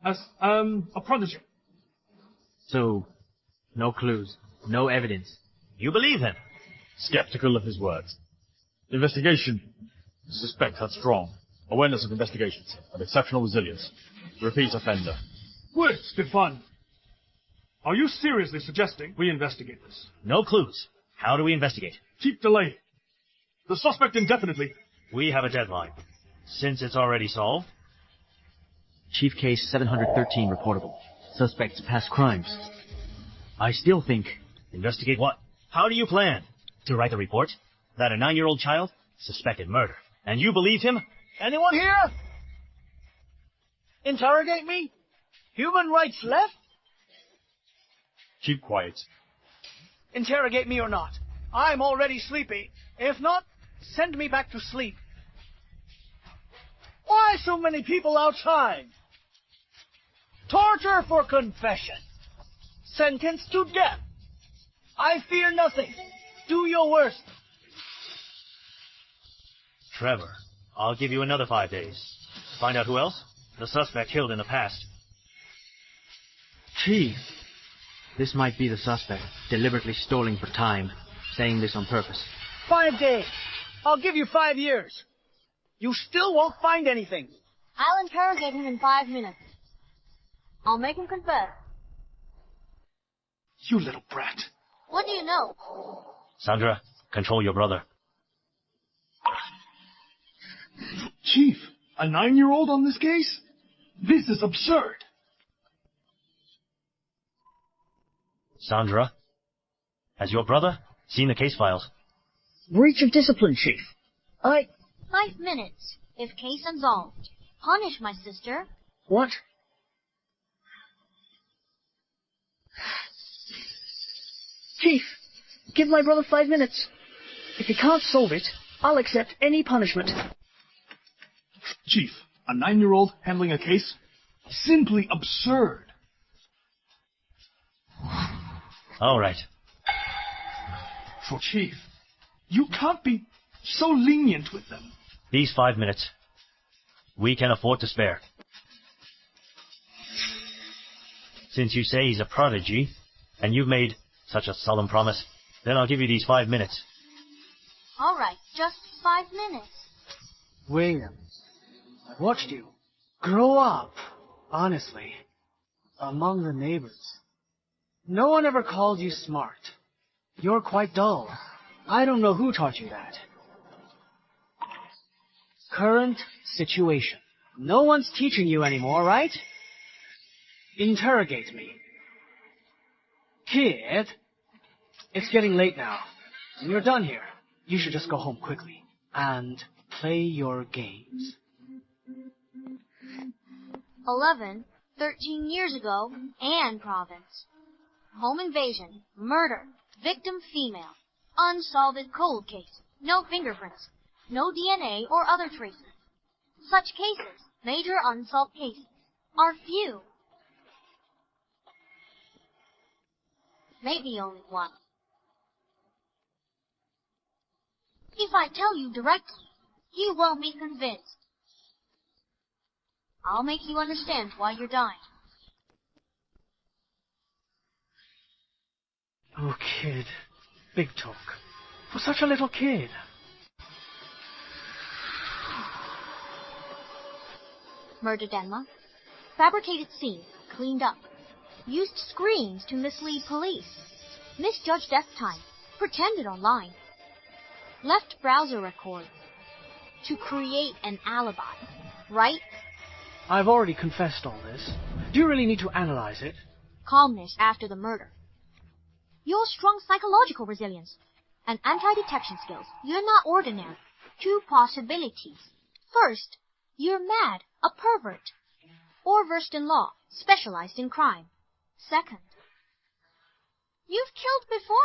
As, a prodigy. So, no clues, no evidence. You believe him? Skeptical of his words. Investigation. Suspect had strong awareness of investigations and exceptional resilience. Repeat offender. Wait, Stefan. Are you seriously suggesting we investigate this? No clues. How do we investigate? Keep delay. The suspect indefinitely. We have a deadline. Since it's already solved. Chief case 713 reportable. Suspects past crimes. I still think... Investigate what? How do you plan? To write a report? That a 9-year-old child suspected murder. And you believe him? Anyone here? Interrogate me? Human rights left? Keep quiet. Interrogate me or not. I'm already sleepy. If not, send me back to sleep. Why so many people outside? Torture for confession. Sentenced to death. I fear nothing. Do your worst. Trevor, I'll give you another 5 days. Find out who else the suspect killed in the past. Chief, this might be the suspect, deliberately stalling for time, saying this on purpose. 5 days. I'll give you 5 years. You still won't find anything. I'll interrogate him in 5 minutes. I'll make him confess. You little brat. What do you know? Sandra, control your brother. Chief, a 9-year-old on this case? This is absurd. Sandra, has your brother seen the case files? Breach of discipline, Chief. 5 minutes. If case unsolved. Punish my sister. What? Chief, give my brother 5 minutes. If he can't solve it, I'll accept any punishment. Chief, a 9-year-old handling a case? Simply absurd. All right. For Chief, you can't be so lenient with them. These 5 minutes, we can afford to spare. Since you say he's a prodigy, and you've made such a solemn promise, then I'll give you these 5 minutes. All right, just 5 minutes. William, I watched you. Grow up. Honestly. Among the neighbors. No one ever called you smart. You're quite dull. I don't know who taught you that. Current situation. No one's teaching you anymore, right? Interrogate me. Kid, it's getting late now. When you're done here, you should just go home quickly and play your games. 13 years ago, Anne Province. Home invasion, murder, victim female, unsolved cold case, no fingerprints, no DNA or other traces. Such cases, major unsolved cases, are few. Maybe only one. If I tell you directly, you won't be convinced. I'll make you understand why you're dying. Oh, kid. Big talk. For such a little kid. Murdered Emma. Fabricated scene, cleaned up. Used screens to mislead police. Misjudged death time. Pretended online. Left browser record. To create an alibi. Right? I've already confessed all this. Do you really need to analyze it? Calmness after the murder. Your strong psychological resilience and anti-detection skills. You're not ordinary. Two possibilities. First, you're mad, a pervert, or versed in law, specialized in crime. Second, you've killed before?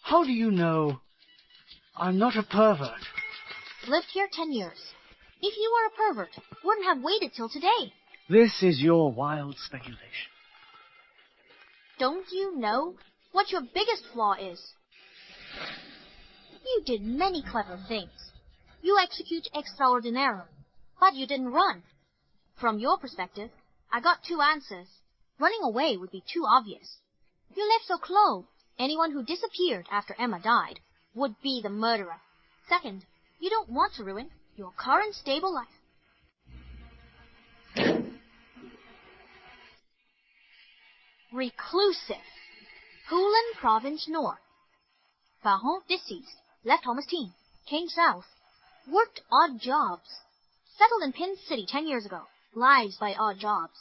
How do you know I'm not a pervert? Lived here 10 years. If you were a pervert, wouldn't have waited till today. This is your wild speculation. Don't you know what your biggest flaw is? You did many clever things. You execute extraordinarily, but you didn't run. From your perspective, I got two answers. Running away would be too obvious. You live so close. Anyone who disappeared after Emma died would be the murderer. Second, you don't want to ruin your current stable life. Reclusive. Hulan Province North. Parents deceased. Left home as teen. Came south. Worked odd jobs. Settled in Pin City 10 years ago. Lives by odd jobs.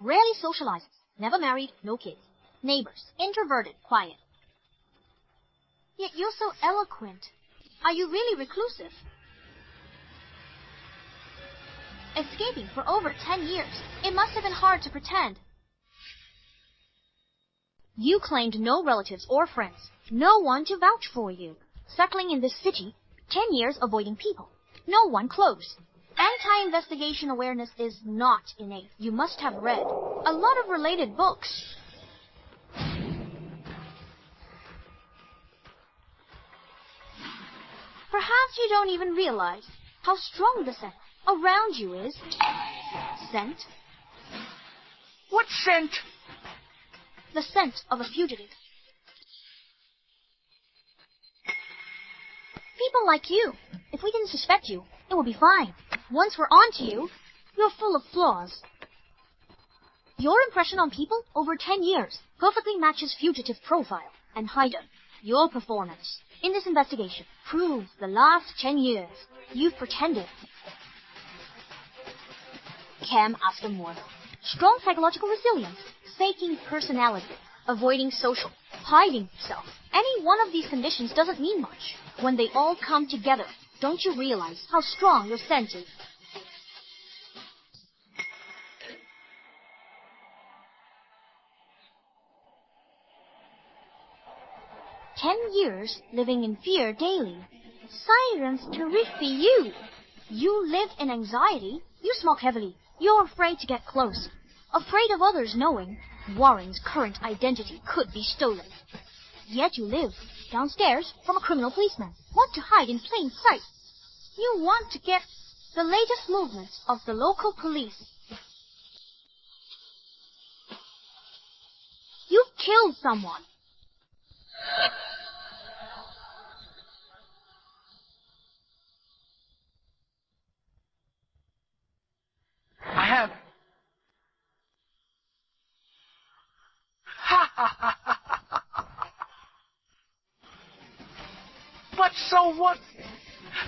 Rarely socializes. Never married. No kids. Neighbors. Introverted. Quiet. Yet you're so eloquent. Are you really reclusive? Escaping for over 10 years. It must have been hard to pretend. You claimed no relatives or friends. No one to vouch for you. Settling in this city, 10 years avoiding people. No one close. Anti-investigation awareness is not innate. You must have read a lot of related books. Perhaps you don't even realize how strong the scent around you is. Scent? What scent? The scent of a fugitive. People like you. If we didn't suspect you, it would be fine. Once we're onto you, you're full of flaws. Your impression on people over 10 years perfectly matches fugitive profile and hider. Your performance in this investigation proves the last 10 years you've pretended. Cam Askamor. Strong psychological resilience, faking personality, avoiding social, hiding yourself. Any one of these conditions doesn't mean much. When they all come together, don't you realize how strong your sense is? "10 years living in fear daily. Sirens terrify you. You live in anxiety. You smoke heavily. You're afraid to get close. Afraid of others knowing Warren's current identity could be stolen. Yet you live downstairs from a criminal policeman. Want to hide in plain sight. You want to get the latest movements of the local police. You've killed someone. So what?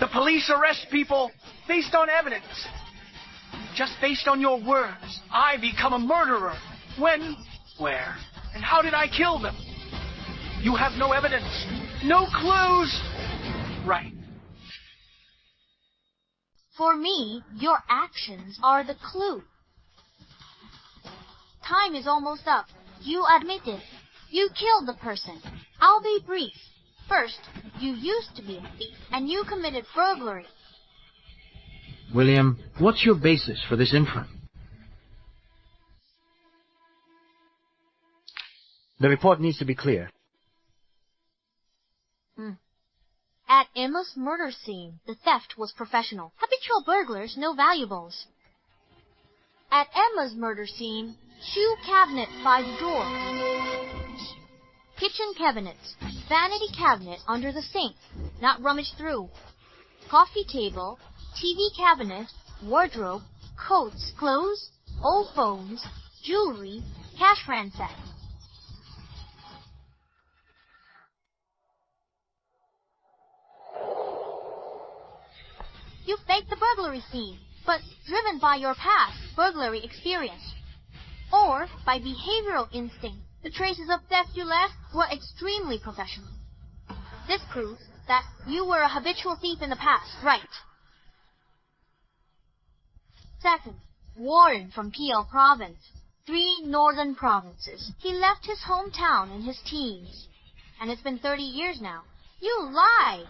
The police arrest people based on evidence. Just based on your words, I become a murderer. When, where, and how did I kill them? You have no evidence, no clues. Right. For me, your actions are the clue. Time is almost up. You admit it. You killed the person. I'll be brief. First, you used to be a thief, and you committed burglary. William, what's your basis for this inference? The report needs to be clear. At Emma's murder scene, the theft was professional. Habitual burglars, no valuables. At Emma's murder scene, shoe cabinet 5 doors. Kitchen cabinets, vanity cabinet under the sink, not rummaged through. Coffee table, TV cabinet, wardrobe, coats, clothes, old phones, jewelry, cash ransacked. You faked the burglary scene, but driven by your past burglary experience. Or by behavioral instinct, the traces of theft you left were extremely professional. This proves that you were a habitual thief in the past, right? Second, Warren from PL Province. 3 northern provinces. He left his hometown in his teens. And it's been 30 years now. You lied!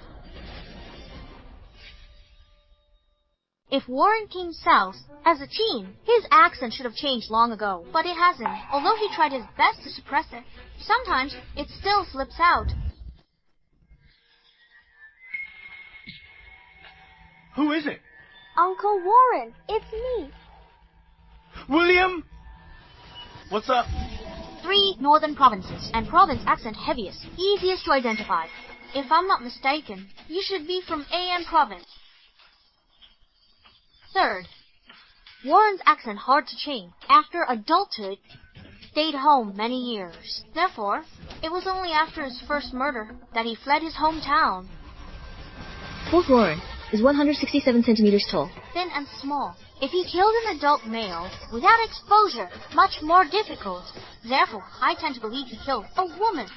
If Warren came south as a teen, his accent should have changed long ago, but it hasn't. Although he tried his best to suppress it, sometimes it still slips out. Who is it? Uncle Warren, it's me. William? What's up? 3 northern provinces, and province accent heaviest, easiest to identify. If I'm not mistaken, you should be from AN province. Third, Warren's accent hard to change. After adulthood, stayed home many years. Therefore, it was only after his first murder that he fled his hometown. Fourth Warren is 167 centimeters tall. Thin and small. If he killed an adult male without exposure, much more difficult. Therefore, I tend to believe he killed a woman.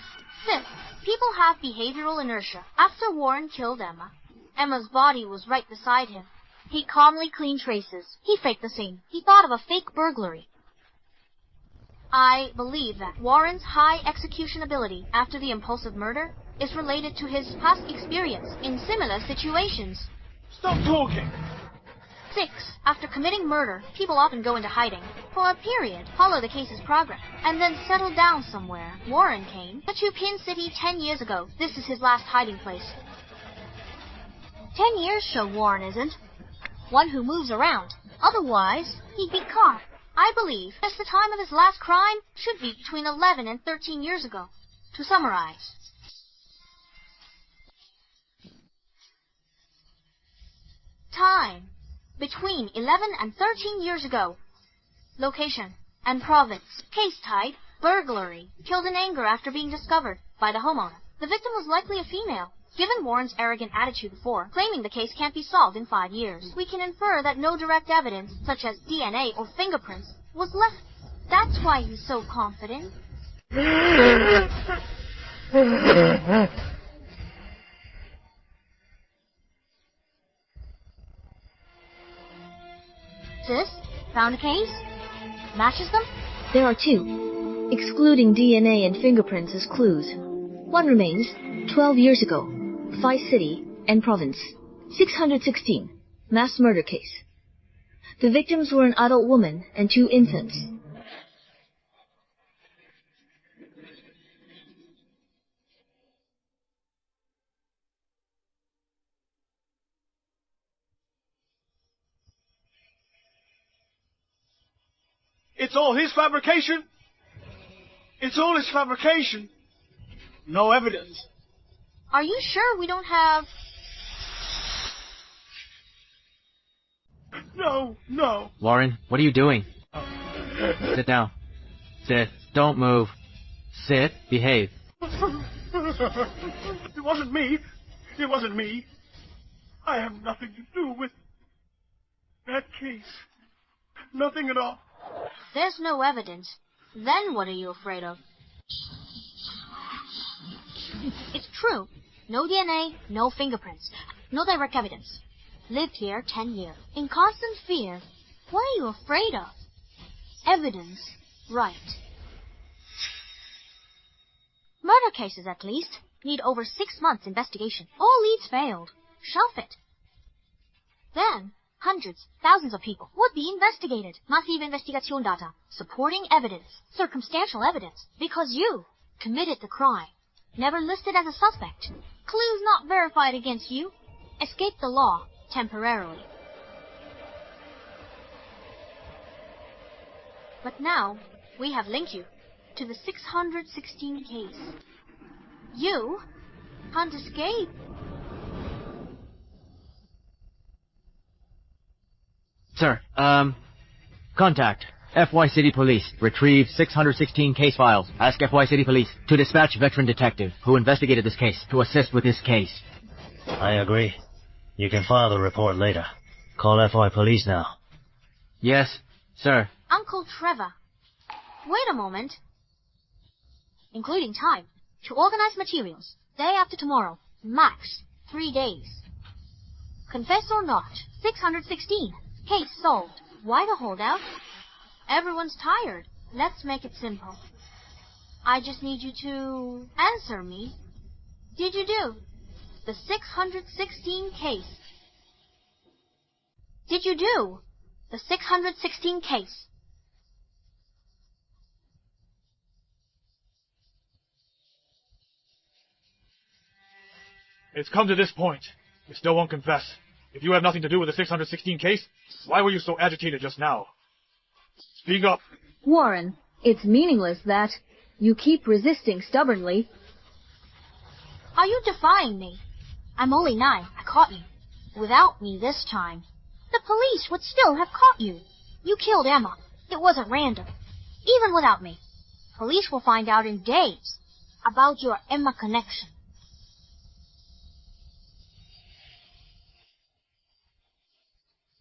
Fifth, people have behavioral inertia. After Warren killed Emma, Emma's body was right beside him. He calmly cleaned traces. He faked the scene. He thought of a fake burglary. I believe that Warren's high execution ability after the impulsive murder is related to his past experience in similar situations. Stop talking! 6. After committing murder, people often go into hiding for a period, follow the case's progress, and then settle down somewhere. Warren came to Pin City 10 years ago. This is his last hiding place. 10 years show Warren isn't one who moves around. Otherwise, he'd be caught. I believe that the time of his last crime should be between 11 and 13 years ago. To summarize, time between 11 and 13 years ago. Location and province. Case type, burglary. Killed in anger after being discovered by the homeowner. The victim was likely a female. Given Warren's arrogant attitude before, claiming the case can't be solved in 5 years, we can infer that no direct evidence, such as DNA or fingerprints, was left. That's why he's so confident. Sis, found a case? Matches them? There are 2, excluding DNA and fingerprints as clues. One remains, 12 years ago, Phi City and Province, 616, mass murder case. The victims were an adult woman and 2 infants. It's all his fabrication. It's all his fabrication. No evidence. Are you sure we don't have... No. Warren, what are you doing? Sit down. Sit. Don't move. Sit. Behave. It wasn't me. It wasn't me. I have nothing to do with that case. Nothing at all. There's no evidence. Then what are you afraid of? It's true. No DNA, no fingerprints, no direct evidence. Lived here 10 years. In constant fear. What are you afraid of? Evidence. Right. Murder cases, at least, need over 6 months investigation. All leads failed. Shelf it. Then, hundreds, thousands of people would be investigated. Massive investigation data, supporting evidence, circumstantial evidence, because you committed the crime. Never listed as a suspect. Clues not verified against you. Escaped the law, temporarily. But now, we have linked you to the 616 case. You can't escape. Sir, contact FY City Police. Retrieve 616 case files. Ask FY City Police to dispatch veteran detective who investigated this case to assist with this case. I agree. You can file the report later. Call FY Police now. Yes, sir. Uncle Trevor. Wait a moment. Including time to organize materials. Day after tomorrow. Max 3 days. Confess or not. 616. Case solved. Why the holdout? Everyone's tired. Let's make it simple. I just need you to answer me. Did you do the 616 case? Did you do the 616 case? It's come to this point. You still won't confess. If you have nothing to do with the 616 case, why were you so agitated just now? Speak up. Warren, it's meaningless that you keep resisting stubbornly. Are you defying me? I'm only 9. I caught you. Without me this time, the police would still have caught you. You killed Emma. It wasn't random. Even without me, police will find out in days about your Emma connection.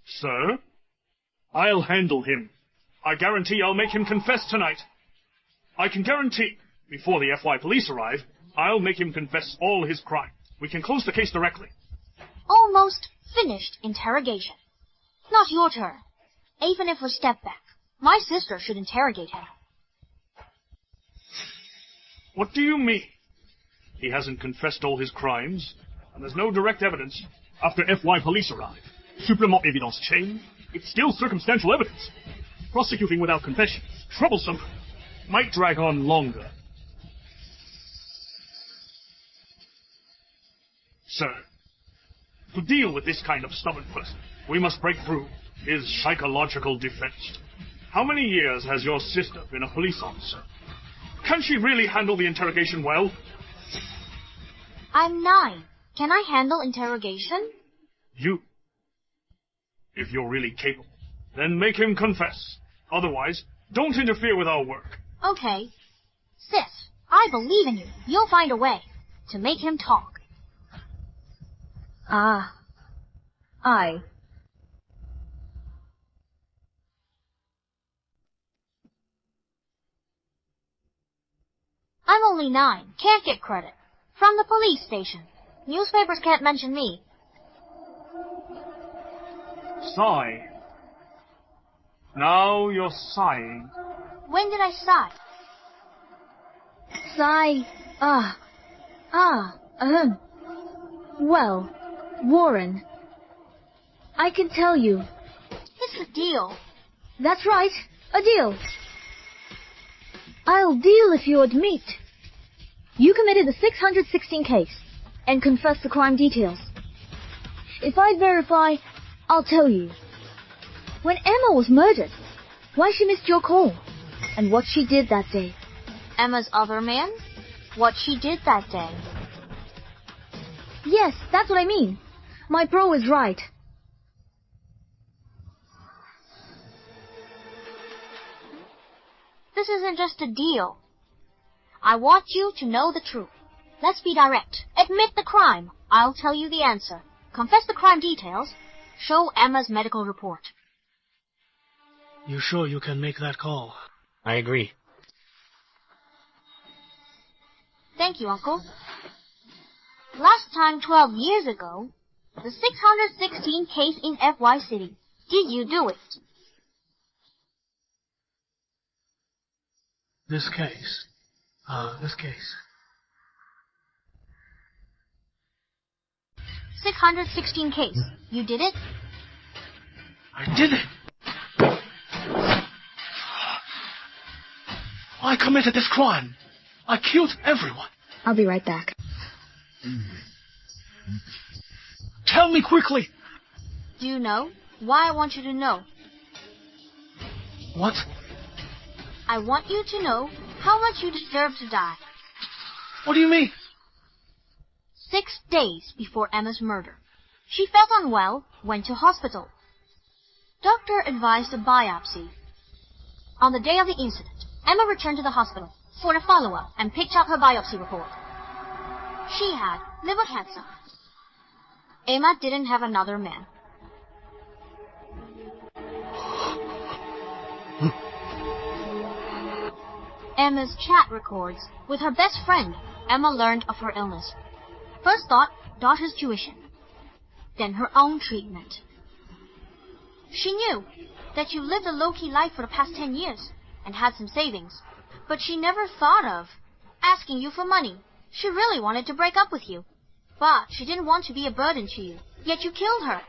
Sir, I'll handle him. I guarantee I'll make him confess tonight. I can guarantee, before the FY police arrive, I'll make him confess all his crime. We can close the case directly. Almost finished interrogation. Not your turn. Even if we step back, my sister should interrogate him. What do you mean? He hasn't confessed all his crimes, and there's no direct evidence after FY police arrive. Supplement évidence chain. It's still circumstantial evidence. Prosecuting without confession. Troublesome. Might drag on longer. Sir, to deal with this kind of stubborn person, we must break through his psychological defense. How many years has your sister been a police officer? Can she really handle the interrogation well? I'm 9. Can I handle interrogation? You. If you're really capable, then make him confess. Otherwise, don't interfere with our work. Okay. Sis, I believe in you. You'll find a way to make him talk. I'm only 9. Can't get credit. From the police station. Newspapers can't mention me. Sigh. Now you're sighing. When did I sigh? Well, Warren, I can tell you. It's a deal. That's right, a deal. I'll deal if you admit you committed the 616 case and confess the crime details. If I verify, I'll tell you. When Emma was murdered, why she missed your call, and what she did that day. Emma's other man? What she did that day. Yes, that's what I mean. My pro is right. This isn't just a deal. I want you to know the truth. Let's be direct. Admit the crime. I'll tell you the answer. Confess the crime details. Show Emma's medical report. You sure you can make that call? I agree. Thank you, Uncle. Last time 12 years ago, the 616 case in FY City. Did you do it? This case. This case. 616 case. You did it? I did it! I committed this crime. I killed everyone. I'll be right back. Tell me quickly. Do you know why I want you to know? What? I want you to know how much you deserve to die. What do you mean? 6 days before Emma's murder. She felt unwell, went to hospital. Doctor advised a biopsy. On the day of the incident, Emma returned to the hospital for a follow-up and picked up her biopsy report. She had liver cancer. Emma didn't have another man. Emma's chat records with her best friend. Emma learned of her illness. First thought, daughter's tuition. Then her own treatment. She knew that you lived a low-key life for the past 10 years and had some savings. But she never thought of asking you for money. She really wanted to break up with you. But she didn't want to be a burden to you. Yet you killed her.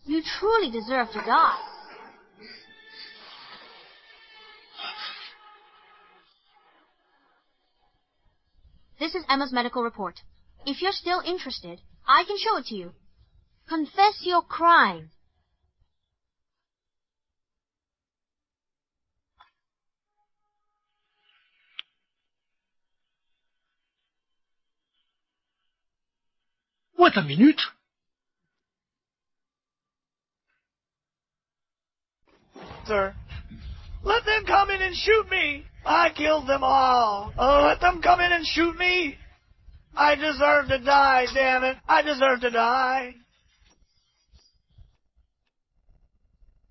You truly deserve to die. This is Emma's medical report. If you're still interested, I can show it to you. Confess your crime. Wait a minute. Sir, let them come in and shoot me. I killed them all. Oh, let them come in and shoot me. I deserve to die, damn it. I deserve to die.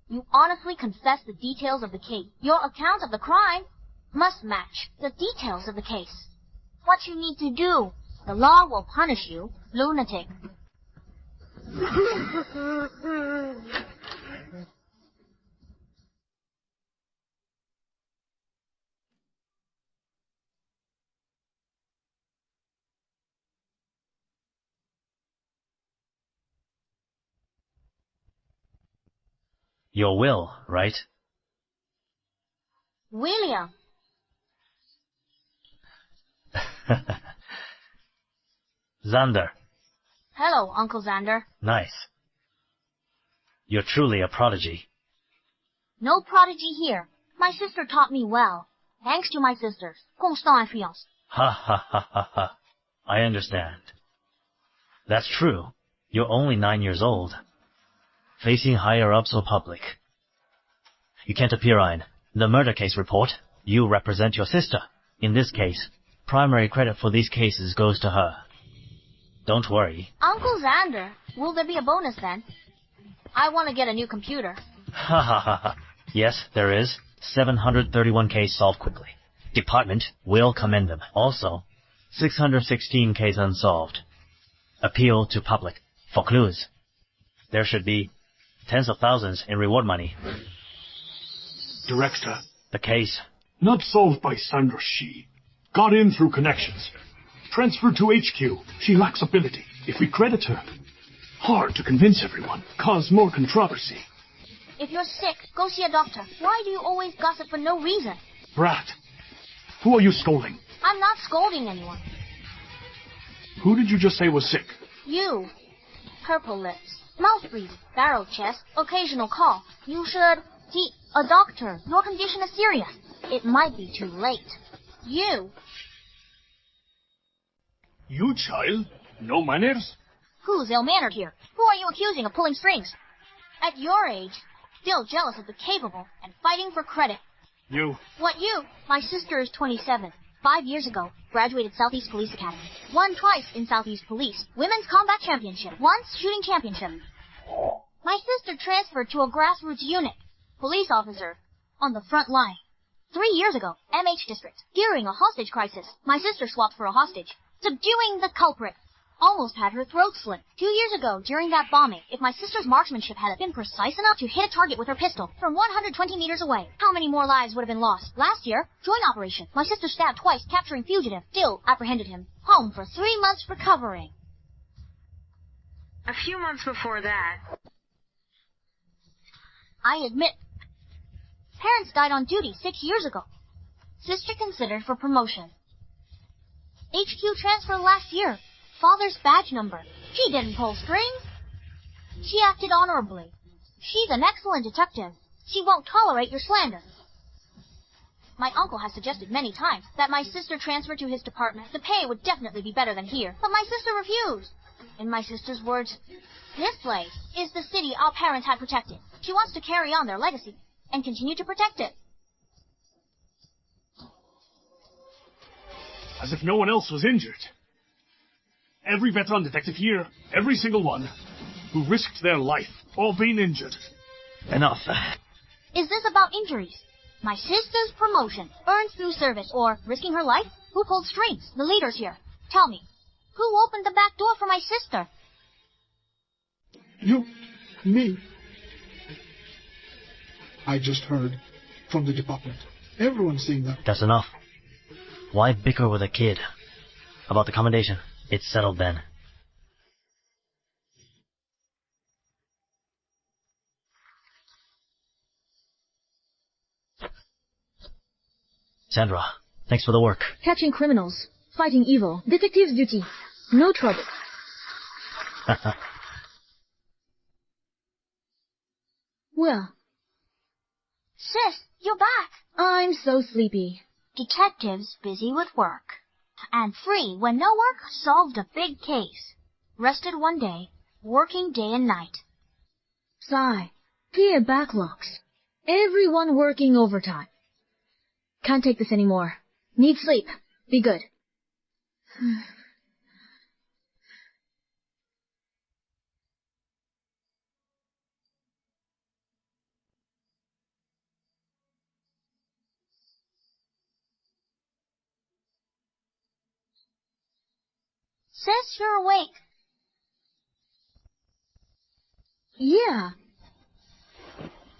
You honestly confess the details of the case. Your account of the crime must match the details of the case. What you need to do, the law will punish you, lunatic. Your will, right? William. Xander. Hello, Uncle Xander. Nice. You're truly a prodigy. No prodigy here. My sister taught me well. Thanks to my sisters. Constant influence. Ha ha ha ha ha. I understand. That's true. You're only 9 years old. Facing higher-ups or public. You can't appear on the murder case report. You represent your sister. In this case, primary credit for these cases goes to her. Don't worry. Uncle Xander, will there be a bonus then? I want to get a new computer. Ha ha ha ha. Yes, there is. 731 case solved quickly. Department will commend them. Also, 616 case unsolved. Appeal to public for clues. There should be tens of thousands in reward money. Director. The case. Not solved by Sandra Shi. Got in through connections. Transferred to HQ. She lacks ability. If we credit her. Hard to convince everyone. Cause more controversy. If you're sick, go see a doctor. Why do you always gossip for no reason? Brat. Who are you scolding? I'm not scolding anyone. Who did you just say was sick? You. Purple lips. Mouth breathing. Barrel chest. Occasional cough. You should see a doctor. Your condition is serious. It might be too late. You. You, child? No manners? Who's ill-mannered here? Who are you accusing of pulling strings? At your age, still jealous of the capable and fighting for credit. You. What you? My sister is 27. 5 years ago, graduated Southeast Police Academy. Won twice in Southeast Police. Women's Combat Championship. Once Shooting Championship. My sister transferred to a grassroots unit. Police officer. On the front line. 3 years ago, MH District. During a hostage crisis, my sister swapped for a hostage. Subduing the culprit. Almost had her throat slit. 2 years ago, during that bombing, if my sister's marksmanship had been precise enough to hit a target with her pistol from 120 meters away, how many more lives would have been lost? Last year, joint operation. My sister stabbed twice, capturing fugitive. Still apprehended him. Home for 3 months recovering. A few months before that. I admit. Parents died on duty 6 years ago. Sister considered for promotion. HQ transfer last year. Father's badge number. She didn't pull strings. She acted honorably. She's an excellent detective. She won't tolerate your slander. My uncle has suggested many times that my sister transfer to his department. The pay would definitely be better than here. But my sister refused. In my sister's words, this place is the city our parents had protected. She wants to carry on their legacy and continue to protect it. As if no one else was injured. Every veteran detective here, every single one, who risked their life, all being injured. Enough. Is this about injuries? My sister's promotion, earned through service, or risking her life? Who pulled strings? The leaders here. Tell me, who opened the back door for my sister? You, me. I just heard from the department. Everyone's saying that. That's enough. Why bicker with a kid? About the commendation. It's settled then. Sandra, thanks for the work. Catching criminals, fighting evil, detective's duty. No trouble. Well. Sis, you're back. I'm so sleepy. Detectives busy with work. And free when no work, solved a big case. Rested one day, working day and night. Sigh. Clear backlogs. Everyone working overtime. Can't take this anymore. Need sleep. Be good. Sis, you're awake. Yeah.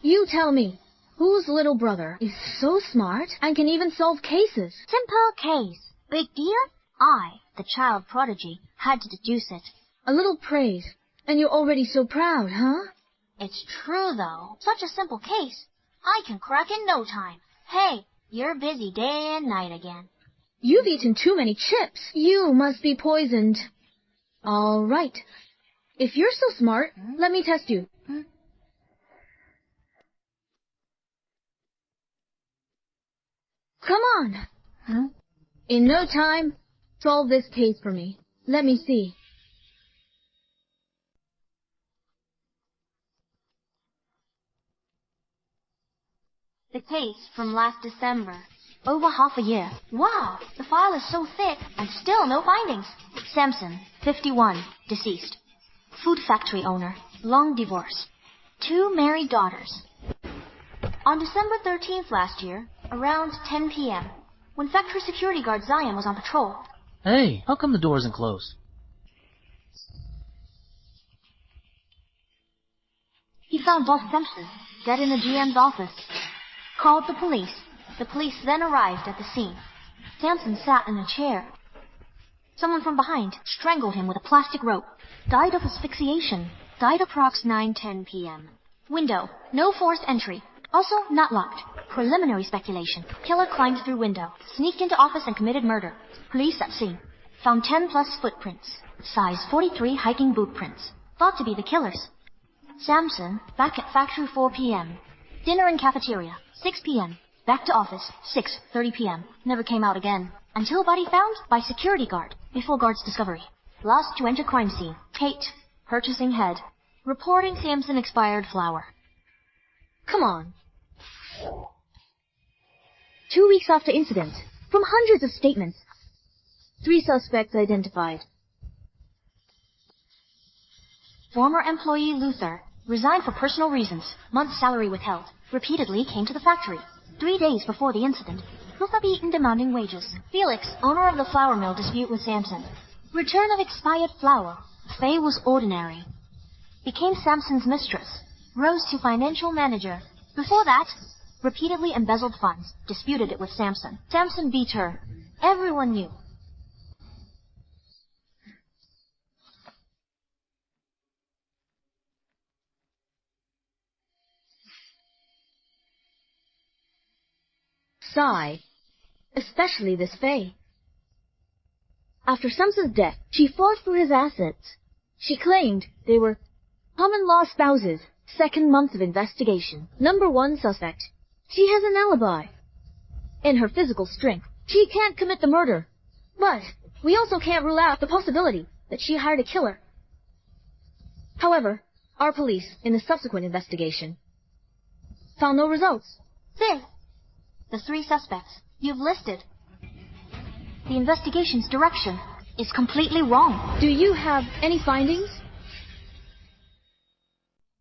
You tell me, whose little brother is so smart and can even solve cases? Simple case. Big deal? I, the child prodigy, had to deduce it. A little praise, and you're already so proud, huh? It's true, though. Such a simple case. I can crack in no time. Hey, you're busy day and night again. You've eaten too many chips. You must be poisoned. All right. If you're so smart, let me test you. Come on. In no time, solve this case for me. Let me see. The case from last December. Over half a year. Wow, the file is so thick and still no findings. Samson, 51, deceased. Food factory owner, long divorce. 2 married daughters. On December 13th last year, around 10 p.m., when factory security guard Zion was on patrol. Hey, how come the door isn't closed? He found Boss Simpson dead in the GM's office. Called the police. The police then arrived at the scene. Samson sat in a chair. Someone from behind strangled him with a plastic rope. Died of asphyxiation. Died approx 9:10 p.m. Window. No forced entry. Also not locked. Preliminary speculation. Killer climbed through window. Sneaked into office and committed murder. Police at scene. Found 10+ footprints. Size 43 hiking boot prints. Thought to be the killers. Samson back at factory 4 p.m. Dinner in cafeteria. 6 p.m. Back to office, 6:30 p.m. Never came out again. Until body found by security guard, before guard's discovery. Last to enter crime scene. Kate, purchasing head. Reporting Samson expired flower. Come on. 2 weeks after incident, from hundreds of statements. 3 suspects identified. Former employee Luther resigned for personal reasons. Month's salary withheld. Repeatedly came to the factory. 3 days before the incident. Luther beaten demanding wages. Felix, owner of the flour mill, dispute with Samson. Return of expired flour. Faye was ordinary. Became Samson's mistress. Rose to financial manager. Before that, repeatedly embezzled funds. Disputed it with Samson. Samson beat her. Everyone knew. Sigh. Especially this Faye. After Samson's death, she fought for his assets. She claimed they were common-law spouses. 2nd month of investigation. Number 1 suspect. She has an alibi. In her physical strength, she can't commit the murder. But we also can't rule out the possibility that she hired a killer. However, our police, in the subsequent investigation, found no results. There. The 3 suspects you've listed. The investigation's direction is completely wrong. Do you have any findings?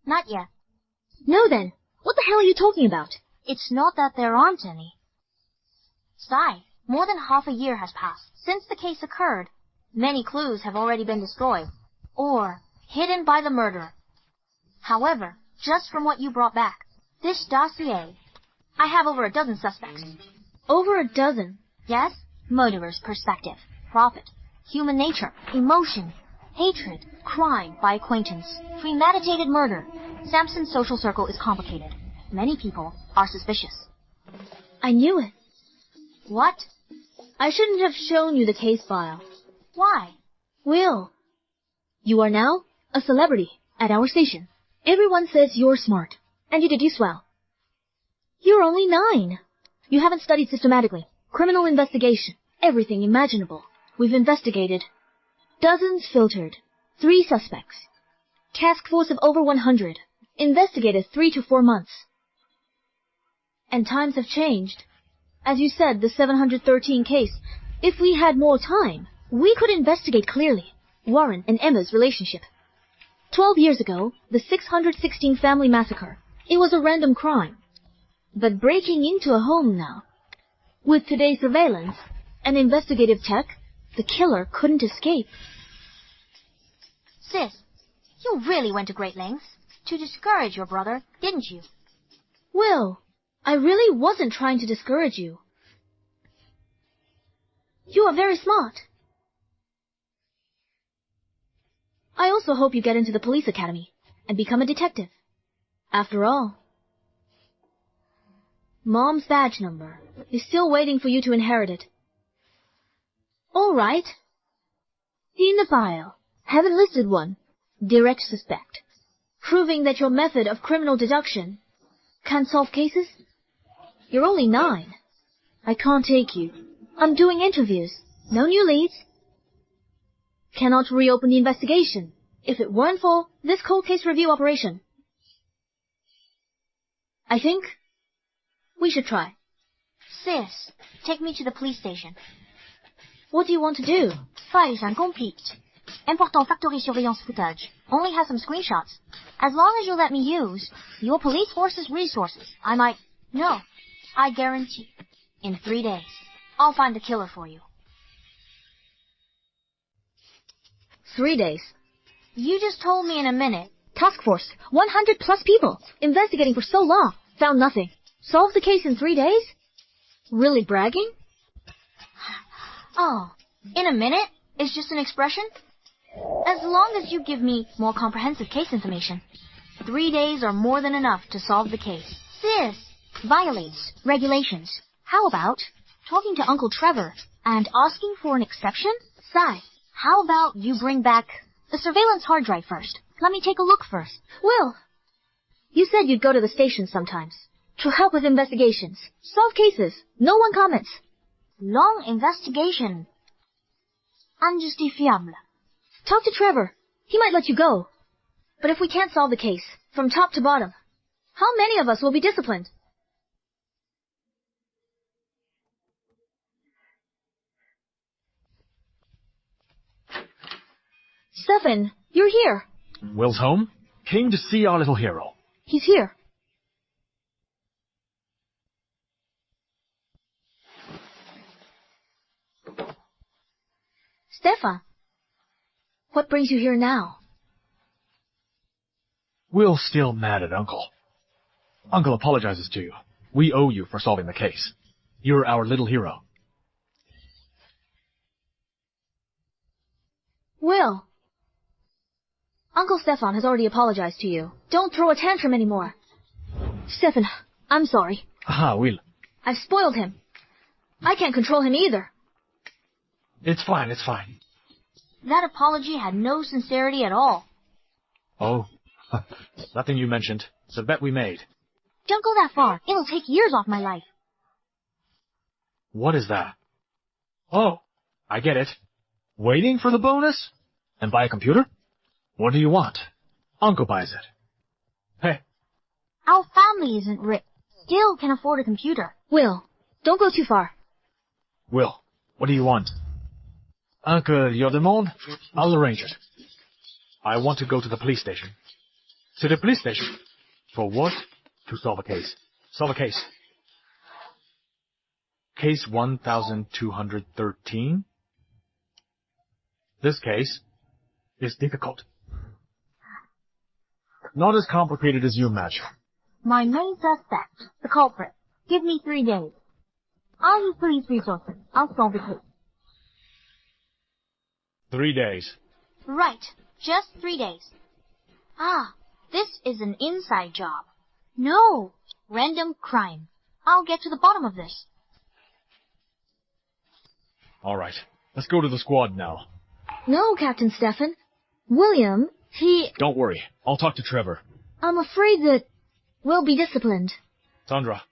Not yet. No then. What the hell are you talking about? It's not that there aren't any. Sigh, more than half a year has passed since the case occurred. Many clues have already been destroyed, or hidden by the murderer. However, just from what you brought back, this dossier, I have over a dozen suspects. Over a dozen? Yes. Murderer's perspective, profit, human nature, emotion, hatred, crime by acquaintance, premeditated murder. Samson's social circle is complicated. Many people are suspicious. I knew it. What? I shouldn't have shown you the case file. Why? Will, you are now a celebrity at our station. Everyone says you're smart, and you deduce well. You're only 9. You haven't studied systematically. Criminal investigation. Everything imaginable. We've investigated. Dozens filtered. 3 suspects. Task force of over 100. Investigated 3 to 4 months. And times have changed. As you said, the 713 case. If we had more time, we could investigate clearly Warren and Emma's relationship. 12 years ago, the 616 family massacre. It was a random crime. But breaking into a home now. With today's surveillance and investigative tech, the killer couldn't escape. Sis, you really went to great lengths to discourage your brother, didn't you? Will, I really wasn't trying to discourage you. You are very smart. I also hope you get into the police academy and become a detective. After all, Mom's badge number is still waiting for you to inherit it. All right. In the file, haven't listed one. Direct suspect. Proving that your method of criminal deduction can solve cases? You're only 9. I can't take you. I'm doing interviews. No new leads. Cannot reopen the investigation if it weren't for this cold case review operation. I think we should try. Sis, take me to the police station. What do you want to do? Files incomplete. Important factory surveillance footage. Only has some screenshots. As long as you let me use your police force's resources, I might... No, I guarantee. In 3 days, I'll find the killer for you. 3 days. You just told me in a minute. Task force, 100 plus people, investigating for so long, found nothing. Solved the case in 3 days? Really bragging? Oh, in a minute is just an expression? As long as you give me more comprehensive case information. 3 days are more than enough to solve the case. Sis violates regulations. How about talking to Uncle Trevor and asking for an exception? Sai, how about you bring back the surveillance hard drive first? Let me take a look first. Will, you said you'd go to the station sometimes to help with investigations, solve cases. No one comments. Long investigation. Injustifiable. Talk to Trevor. He might let you go. But if we can't solve the case, from top to bottom, how many of us will be disciplined? Stefan, you're here. Will's home? Came to see our little hero. He's here. Stefan, what brings you here now? Will's still mad at Uncle. Uncle apologizes to you. We owe you for solving the case. You're our little hero. Will. Uncle Stefan has already apologized to you. Don't throw a tantrum anymore. Stefan, I'm sorry. Aha, Will. I've spoiled him. I can't control him either. It's fine, it's fine. That apology had no sincerity at all. Oh, nothing you mentioned. It's a bet we made. Don't go that far. It'll take years off my life. What is that? Oh, I get it. Waiting for the bonus? And buy a computer? What do you want? Uncle buys it. Hey. Our family isn't rich. Still can afford a computer. Will, don't go too far. Will, what do you want? Uncle, your demande? I'll arrange it. I want to go to the police station. To the police station? For what? To solve a case. Solve a case. Case 1213? This case is difficult. Not as complicated as you imagine. My main suspect, the culprit. Give me 3 days. I'll use police resources. I'll solve the case. 3 days. Right. Just 3 days. Ah, this is an inside job. No. Random crime. I'll get to the bottom of this. All right. Let's go to the squad now. No, Captain Stefan. William, he... Don't worry. I'll talk to Trevor. I'm afraid that we'll be disciplined. Sandra,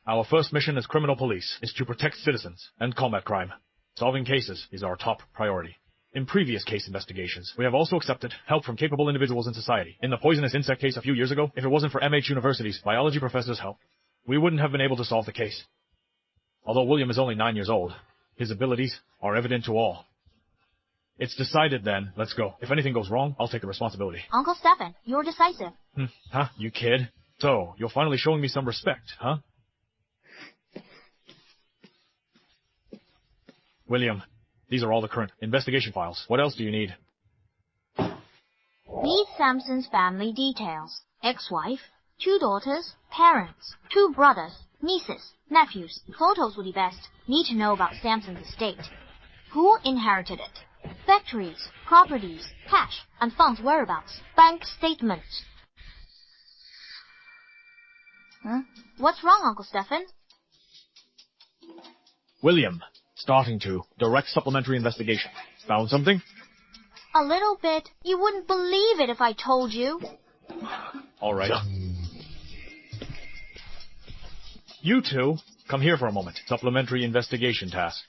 our first mission as criminal police is to protect citizens and combat crime. Solving cases is our top priority. In previous case investigations, we have also accepted help from capable individuals in society. In the poisonous insect case a few years ago, if it wasn't for MH University's biology professor's help, we wouldn't have been able to solve the case. Although William is only 9 years old, his abilities are evident to all. It's decided then, let's go. If anything goes wrong, I'll take the responsibility. Uncle Stefan, you're decisive. Huh, you kid? So, you're finally showing me some respect, huh? William, these are all the current investigation files. What else do you need? Need Samson's family details. Ex-wife, 2 daughters, parents, 2 brothers, nieces, nephews. Photos would be best. Need to know about Samson's estate. Who inherited it? Factories, properties, cash, and funds whereabouts. Bank statements. Huh? What's wrong, Uncle Stefan? William, starting to. Direct supplementary investigation. Found something? A little bit. You wouldn't believe it if I told you. All right. You two, come here for a moment. Supplementary investigation task.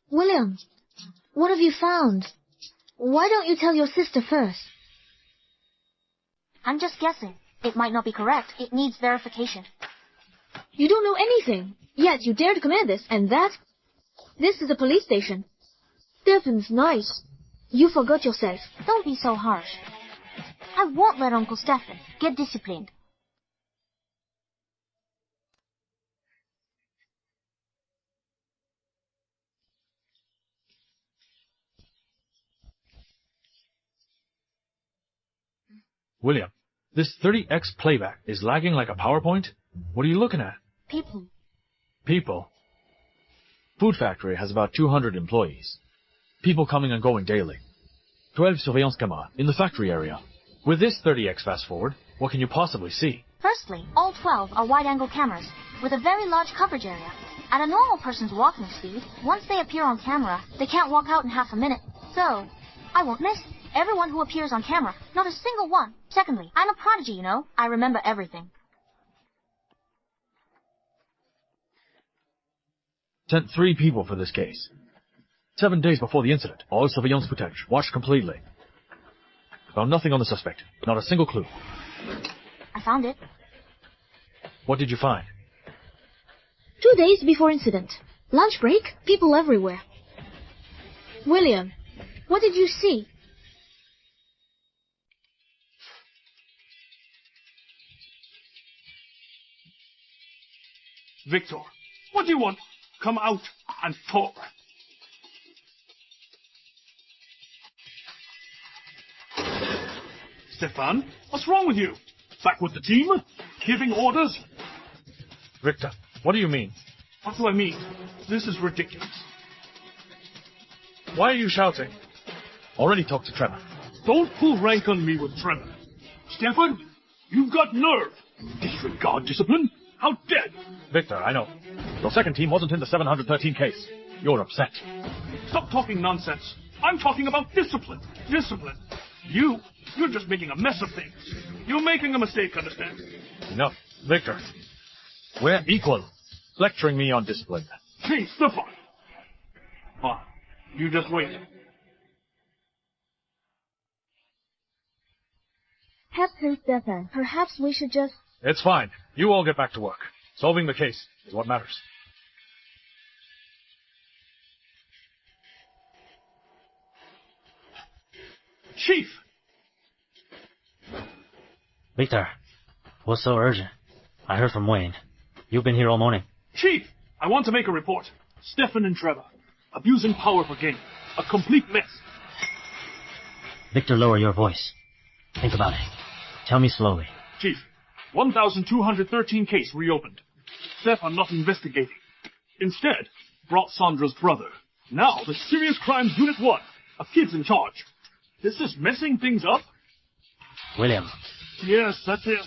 William, what have you found? Why don't you tell your sister first? I'm just guessing. It might not be correct. It needs verification. You don't know anything, yet you dare to command this, and that? This is a police station. Stefan's nice. You forgot yourself. Don't be so harsh. I won't let Uncle Stefan get disciplined. William, this 30x playback is lagging like a PowerPoint? What are you looking at? People. People? Food factory has about 200 employees. People coming and going daily. 12 surveillance cameras in the factory area. With this 30x fast forward, what can you possibly see? Firstly, all 12 are wide-angle cameras with a very large coverage area. At a normal person's walking speed, once they appear on camera, they can't walk out in half a minute. So, I won't miss everyone who appears on camera, not a single one. Secondly, I'm a prodigy, you know. I remember everything. Sent 3 people for this case. 7 days before the incident, all surveillance footage watched completely. Found nothing on the suspect, not a single clue. I found it. What did you find? 2 days before incident, Lunch break? People everywhere. William, what did you see? Victor, what do you want? Come out and talk. Stefan, what's wrong with you? Back with the team? Giving orders? Victor, what do you mean? What do I mean? This is ridiculous. Why are you shouting? Already talked to Trevor. Don't pull rank on me with Trevor. Stefan, you've got nerve. Disregard discipline? How dare you? Victor, I know. Your second team wasn't in the 713 case. You're upset. Stop talking nonsense. I'm talking about discipline. Discipline. You're just making a mess of things. You're making a mistake, understand? Enough. Victor, we're equal. Lecturing me on discipline. Hey, Stefan. You just wait. Captain Stefan, perhaps we should just... It's fine. You all get back to work. Solving the case is what matters. Chief! Victor, what's so urgent? I heard from Wayne. You've been here all morning. Chief! I want to make a report. Stefan and Trevor. Abusing power for gain. A complete mess. Victor, lower your voice. Think about it. Tell me slowly. Chief, 1,213 case reopened. Stefan not investigating. Instead, brought Sandra's brother. Now the Serious Crimes Unit 1. A kid's in charge. This is messing things up? William. Yes, that's him.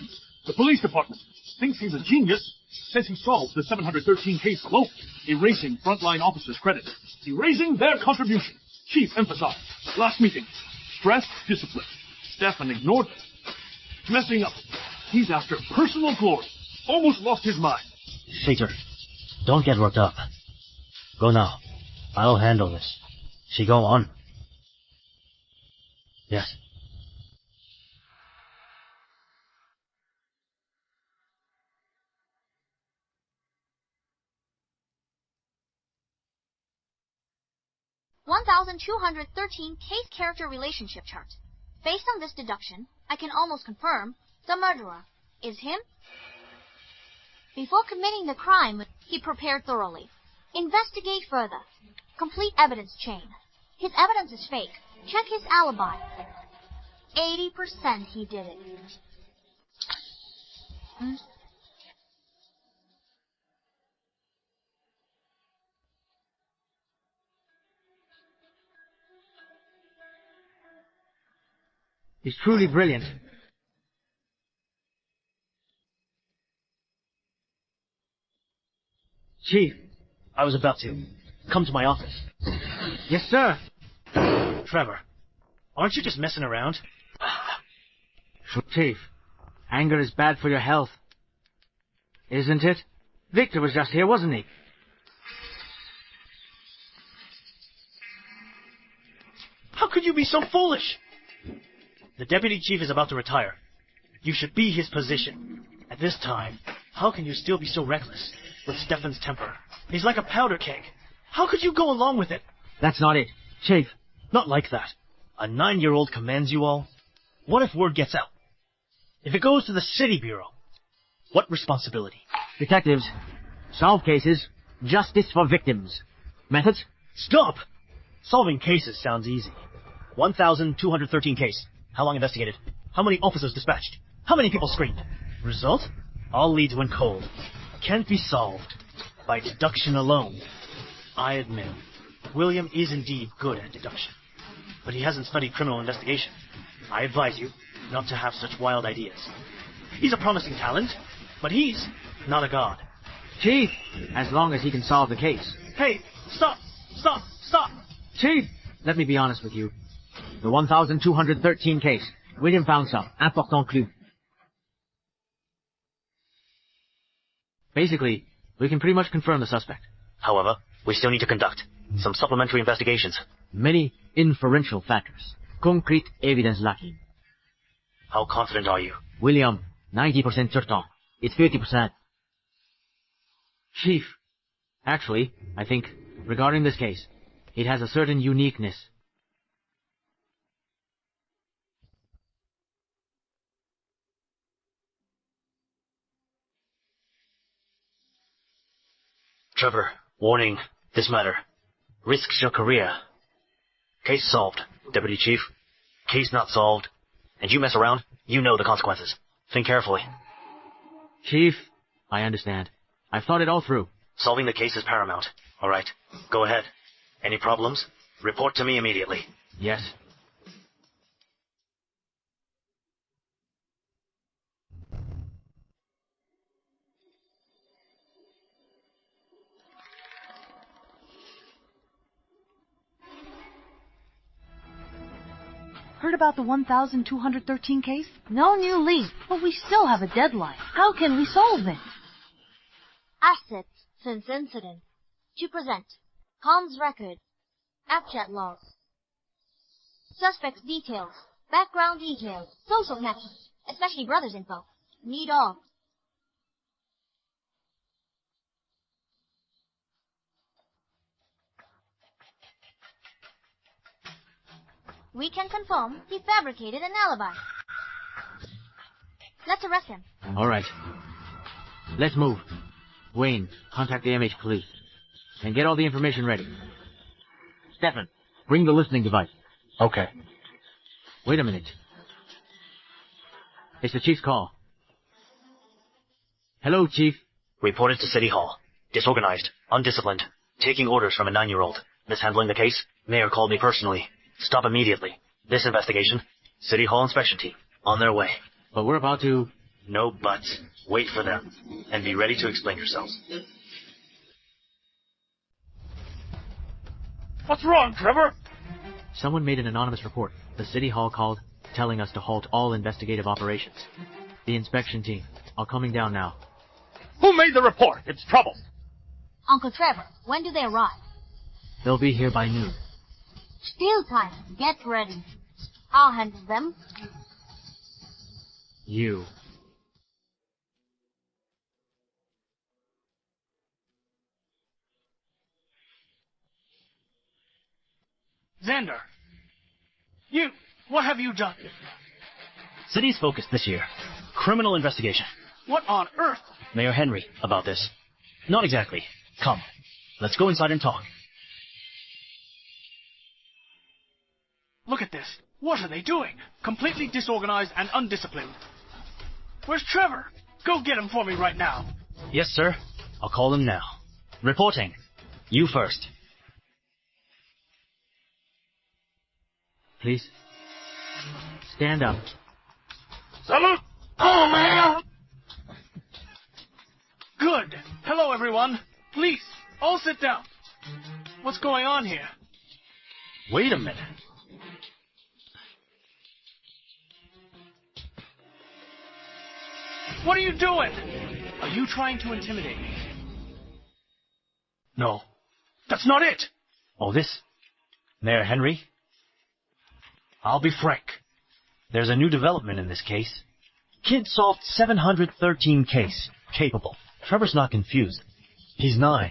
The police department thinks he's a genius. Says he solved the 713 case alone. Erasing frontline officers' credit. Erasing their contribution. Chief emphasized. Last meeting. Stress, discipline. Stefan ignored it. Messing up. He's after personal glory. Almost lost his mind. Victor, don't get worked up. Go now. I'll handle this. She go on. Yes. (1,213) case character relationship chart. Based on this deduction, I can almost confirm the murderer is him. Before committing the crime, he prepared thoroughly. Investigate further. Complete evidence chain. His evidence is fake. Check his alibi. 80% he did it. He's truly brilliant. Chief. I was about to come to my office. Yes, sir. Trevor, aren't you just messing around? Chief, anger is bad for your health. Isn't it? Victor was just here, wasn't he? How could you be so foolish? The deputy chief is about to retire. You should be his position. At this time, how can you still be so reckless with Stefan's temper? He's like a powder keg. How could you go along with it? That's not it. Chief. Not like that. A 9-year-old commands you all. What if word gets out? If it goes to the city bureau, what responsibility? Detectives, solve cases, justice for victims. Methods? Stop! Solving cases sounds easy. 1,213 case. How long investigated? How many officers dispatched? How many people screened? Result? All leads went cold. Can't be solved by deduction alone. I admit, William is indeed good at deduction, but he hasn't studied criminal investigation. I advise you not to have such wild ideas. He's a promising talent, but he's not a god. Chief, as long as he can solve the case. Hey, stop! Stop! Stop! Chief, let me be honest with you. The 1,213 case. William found some. Important clue. Basically, we can pretty much confirm the suspect. However, we still need to conduct some supplementary investigations. Many inferential factors. Concrete evidence lacking. How confident are you? William, 90% certain. It's 50%. Chief, Actually, I think, regarding this case, it has a certain uniqueness. Trevor, warning. This matter risks your career. Case solved, Deputy Chief. Case not solved. And you mess around, you know the consequences. Think carefully. Chief, I understand. I've thought it all through. Solving the case is paramount. All right, go ahead. Any problems? Report to me immediately. Yes. Heard about the 1,213 case? No new lead, but we still have a deadline. How can we solve it? Assets since incident. To present. Comms record. AppChat logs. Suspects details. Background details. Social connections. Especially brothers info. Need all. We can confirm he fabricated an alibi. Let's arrest him. All right. Let's move. Wayne, contact the MH police. And get all the information ready. Stefan, bring the listening device. Okay. Wait a minute. It's the chief's call. Hello, Chief. Reported to City Hall. Disorganized, undisciplined, taking orders from a 9-year-old. Mishandling the case. Mayor called me personally. Stop immediately. This investigation. City Hall inspection team. On their way. But we're about to... No buts. Wait for them. And be ready to explain yourselves. What's wrong, Trevor? Someone made an anonymous report. The City Hall called, telling us to halt all investigative operations. The inspection team are coming down now. Who made the report? It's trouble. Uncle Trevor, when do they arrive? They'll be here by noon. Still time. Get ready. I'll handle them. You. Xander. You. What have you done? City's focus this year. Criminal investigation. What on earth? Mayor Henry, about this. Not exactly. Come. Let's go inside and talk. Look at this. What are they doing? Completely disorganized and undisciplined. Where's Trevor? Go get him for me right now. Yes, sir. I'll call him now. Reporting. You first. Please. Stand up. Salute! Oh, man! Good. Hello, everyone. Please, all sit down. What's going on here? Wait a minute. What are you doing? Are you trying to intimidate me? No, that's not it. Oh, this? Mayor Henry? I'll be frank. There's a new development in this case. Kid solved 713 case. Capable. Trevor's not confused. He's 9.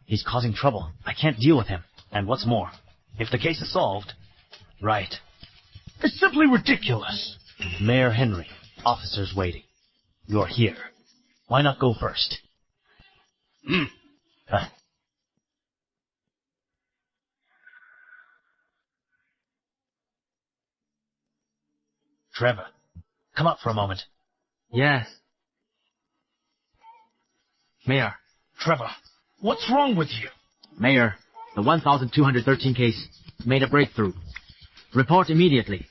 He's causing trouble. I can't deal with him. And what's more, if the case is solved... Right. It's simply ridiculous. Mayor Henry, officers waiting. You're here. Why not go first? Trevor, come up for a moment. Yes. Mayor. Trevor, what's wrong with you? Mayor, the 1,213 case made a breakthrough. Report immediately.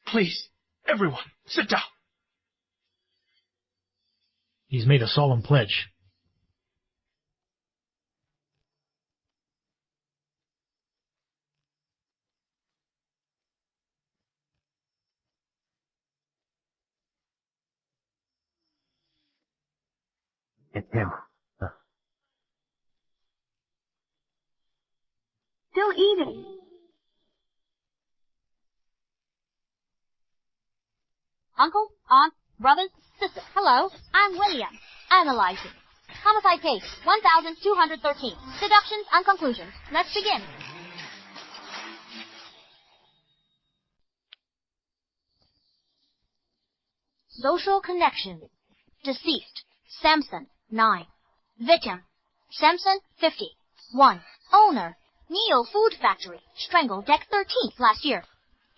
Please, everyone, sit down. He's made a solemn pledge. It's him. Still eating. Uncle, aunt, brothers, sister. Hello, I'm William. Analyzing. Homicide case 1213. Deductions and conclusions. Let's begin. Social connection. Deceased, Samson, 9. Victim, Samson, 50. 1. Owner, Neo Food Factory, strangled Deck 13th last year.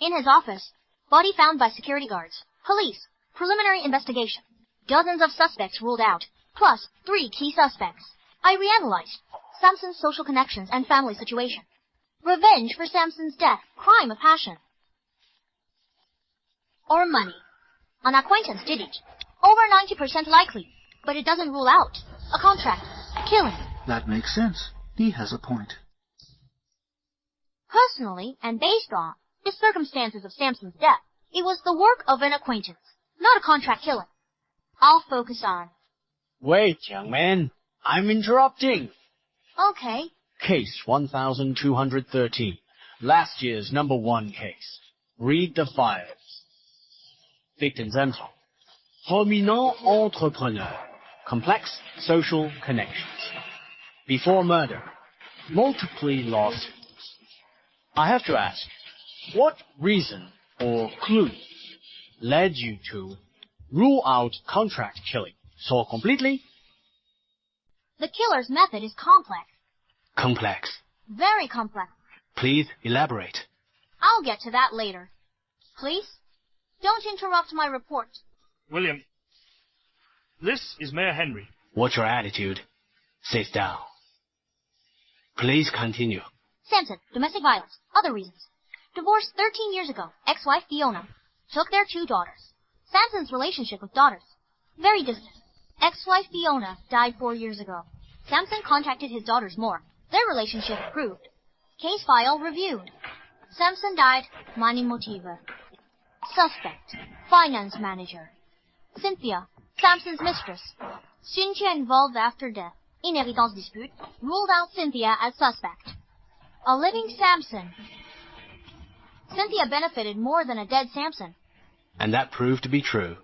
In his office, body found by security guards. Police, preliminary investigation. Dozens of suspects ruled out, plus 3 key suspects. I reanalyzed Samson's social connections and family situation. Revenge for Samson's death, crime of passion. Or money. An acquaintance did it. Over 90% likely, but it doesn't rule out a contract, killing. That makes sense. He has a point. Personally, and based on the circumstances of Samson's death, it was the work of an acquaintance, not a contract killing. I'll focus on. Wait, young man. I'm interrupting. Okay. Case 1213. Last year's #1 case. Read the files. Victim's info. Prominent entrepreneur. Complex social connections. Before murder. Multiple lawsuits. I have to ask, what reason or clue led you to rule out contract killing so completely? The killer's method is complex. Complex. Very complex. Please elaborate. I'll get to that later. Please, don't interrupt my report. William, this is Mayor Henry. What's your attitude? Sit down. Please continue. Samson, domestic violence, other reasons. Divorced 13 years ago, ex-wife Fiona. Took their 2 daughters. Samson's relationship with daughters. Very distant. Ex-wife Fiona died 4 years ago. Samson contacted his daughters more. Their relationship improved. Case file reviewed. Samson died, money motive. Suspect, finance manager. Cynthia, Samson's mistress. Cynthia involved after death. Inheritance dispute, ruled out Cynthia as suspect. A living Samson. Cynthia benefited more than a dead Samson. And that proved to be true.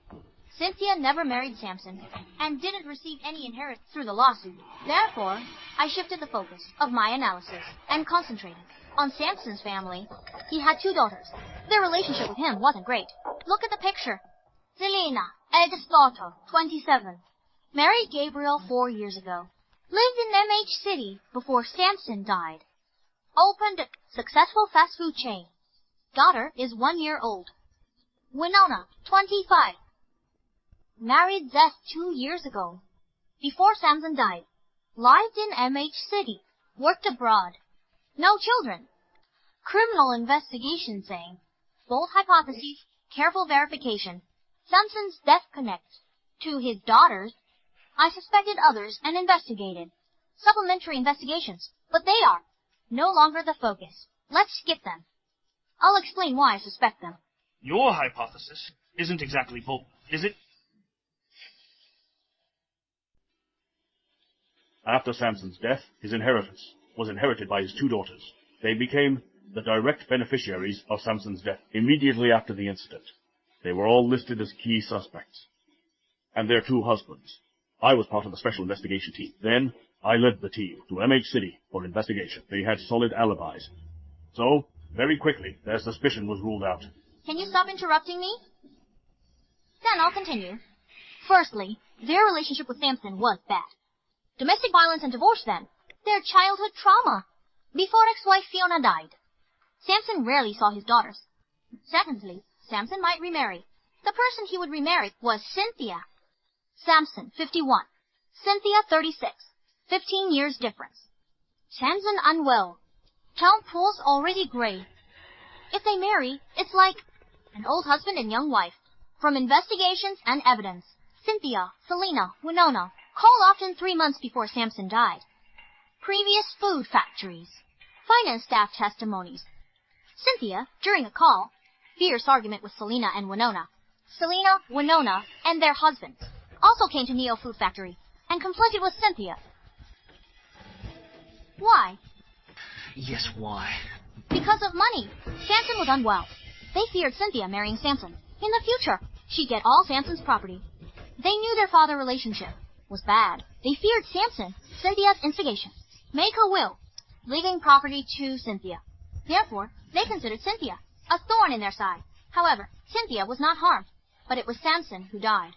Cynthia never married Samson and didn't receive any inheritance through the lawsuit. Therefore, I shifted the focus of my analysis and concentrated on Samson's family. He had 2 daughters. Their relationship with him wasn't great. Look at the picture. Selena, eldest daughter, 27. Married Gabriel 4 years ago. Lived in MH City before Samson died. Opened a successful fast food chain. Daughter is 1 year old. Winona, 25. Married Zeth 2 years ago. Before Samson died. Lived in MH City. Worked abroad. No children. Criminal investigation saying. Bold hypotheses, careful verification. Samson's death connects to his daughters. I suspected others and investigated. Supplementary investigations, but they are no longer the focus. Let's skip them. I'll explain why I suspect them. Your hypothesis isn't exactly bold, is it? After Samson's death, his inheritance was inherited by his 2 daughters. They became the direct beneficiaries of Samson's death immediately after the incident. They were all listed as key suspects. And their 2 husbands. I was part of the special investigation team. Then, I led the team to MH City for investigation. They had solid alibis. So, very quickly, their suspicion was ruled out. Can you stop interrupting me? Then I'll continue. Firstly, their relationship with Samson was bad. Domestic violence and divorce then. Their childhood trauma. Before ex-wife Fiona died. Samson rarely saw his daughters. Secondly, Samson might remarry. The person he would remarry was Cynthia. Samson, 51. Cynthia, 36. 15 years difference. Samson unwell. Town pool's already gray. If they marry, it's like an old husband and young wife. From investigations and evidence, Cynthia, Selena, Winona, call often 3 months before Samson died. Previous food factories. Finance staff testimonies. Cynthia, during a call, fierce argument with Selena and Winona. Selena, Winona, and their husbands also came to Neo Food Factory and conflicted with Cynthia. Why? Yes, why? Because of money. Samson was unwell. They feared Cynthia marrying Samson. In the future, she'd get all Samson's property. They knew their father relationship was bad. They feared Samson, Cynthia's instigation, make a will, leaving property to Cynthia. Therefore, they considered Cynthia a thorn in their side. However, Cynthia was not harmed, but it was Samson who died.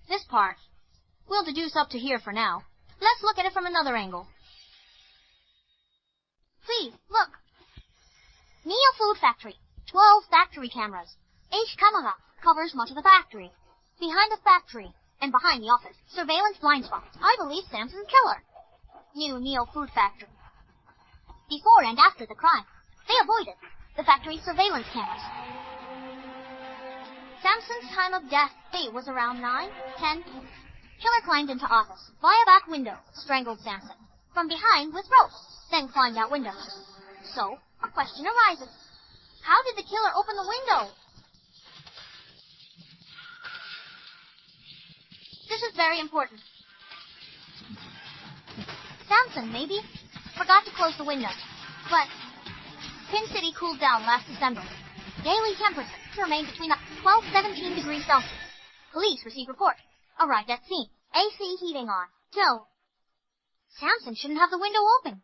This part we'll deduce up to here for now. Let's look at it from another angle. Please, look. Neo Food Factory. 12 factory cameras. Each camera covers much of the factory. Behind the factory and behind the office, surveillance blind spot. I believe Samson's killer. New Neo Food Factory. Before and after the crime, they avoided the factory's surveillance cameras. Samson's time of death date was around 9:10. Killer climbed into office via back window, strangled Samson from behind with rope, then climbed out window. So, a question arises. How did the killer open the window? This is very important. Samson, maybe, forgot to close the window. But Pin City cooled down last December. Daily temperature remained between 12-17 degrees Celsius. Police received report. Arrived at scene. AC heating on. So, Samson shouldn't have the window open.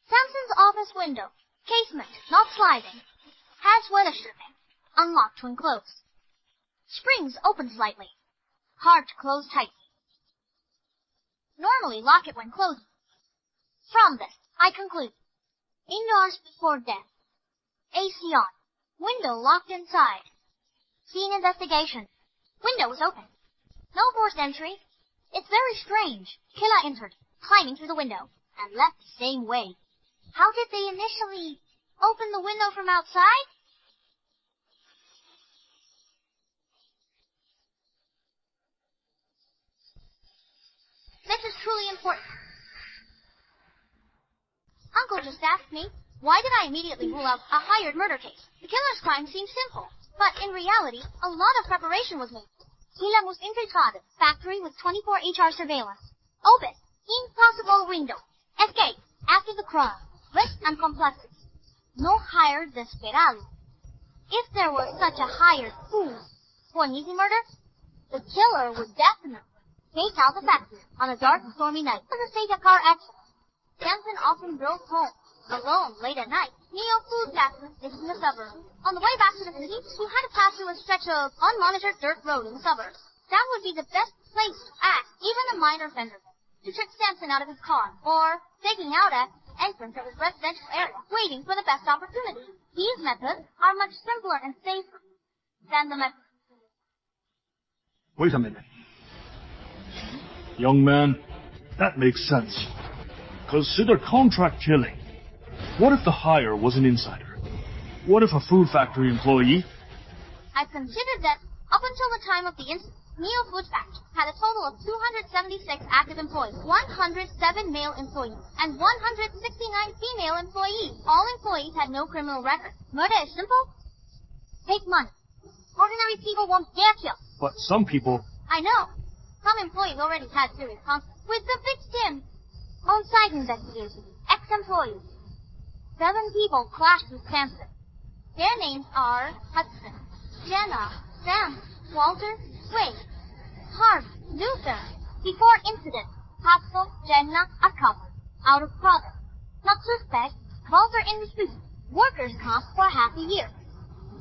Samson's office window, casement, not sliding, has weather stripping, unlocked when closed. Springs open slightly, hard to close tightly. Normally lock it when closing. From this, I conclude, indoors before death, AC on, window locked inside. Scene investigation, window was open. No forced entry. It's very strange. Killer entered, climbing through the window, and left the same way. How did they initially open the window from outside? This is truly important. Uncle just asked me, why did I immediately rule out a hired murder case? The killer's crime seemed simple, but in reality, a lot of preparation was made. Sila was infiltrated, factory with 24 HR surveillance. Open, impossible window. Escape, after the crime. Risk and complexity. No hired desperado. If there was such a hired fool for an easy murder, the killer would definitely take out the factory on a dark, stormy night. For the sake of car accident, Samson often drove home alone late at night. Neo Food Factory is in the suburbs. On the way back to the city, he had to pass through a stretch of unmonitored dirt road in the suburbs. That would be the best place to act, even a minor offender, to trick Samson out of his car, or taking out at entrance of his residential area, waiting for the best opportunity. These methods are much simpler and safer than the method. Wait a minute. Young man, that makes sense. Consider contract killing. What if the hire was an insider? What if a food factory employee? I've considered that up until the time of the incident, Neo Food Factory had a total of 276 active employees, 107 male employees, and 169 female employees. All employees had no criminal record. Murder is simple. Take money. Ordinary people won't dare kill. But some people... I know. Some employees already had serious conflict with the victim. On-site investigation. Ex-employees. 7 people clashed with Samson. Their names are Hudson, Jenna, Sam, Walter, Wade, Harvey, Luther. Before incident, Hudson, Jenna are covered. Out of product. Not suspect. Walter in dispute. Workers' comp for half a year.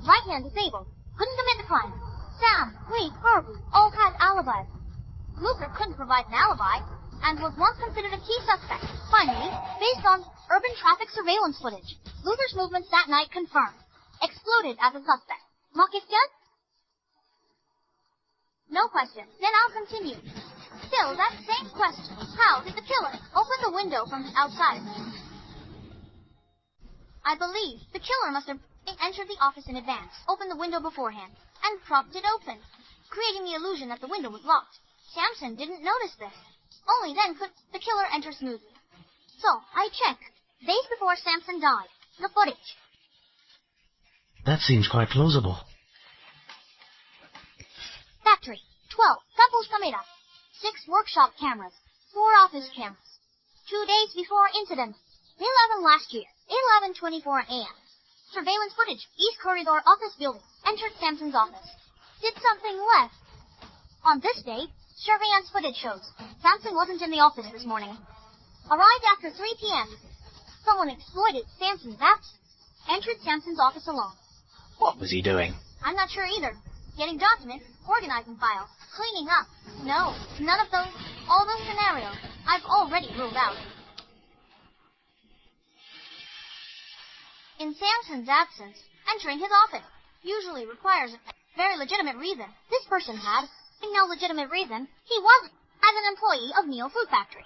Right hand disabled. Couldn't commit the crime. Sam, Wade, Harvey all had alibis. Luther couldn't provide an alibi and was once considered a key suspect. Finally, based on urban traffic surveillance footage, Luther's movements that night confirmed. Excluded as a suspect. Mock question? No question. Then I'll continue. Still, that same question. How did the killer open the window from the outside? I believe the killer must have entered the office in advance, opened the window beforehand, and propped it open, creating the illusion that the window was locked. Samson didn't notice this. Only then could the killer enter smoothly. So, I check. Days before Samson died. The footage. That seems quite plausible. Factory. 12. Campus camera. 6 workshop cameras. 4 office cameras. 2 days before incident. 11 last year. 11:24 a.m. Surveillance footage. East Corridor office building. Entered Sampson's office. Did something left. On this day, surveillance footage shows Sampson wasn't in the office this morning. Arrived after 3 p.m. Someone exploited Sampson's absence. Entered Sampson's office alone. What was he doing? I'm not sure either. Getting documents, organizing files, cleaning up. No, none of those. All those scenarios I've already ruled out. In Sampson's absence, entering his office usually requires a very legitimate reason. This person had no legitimate reason. He wasn't as an employee of Neo Food Factory.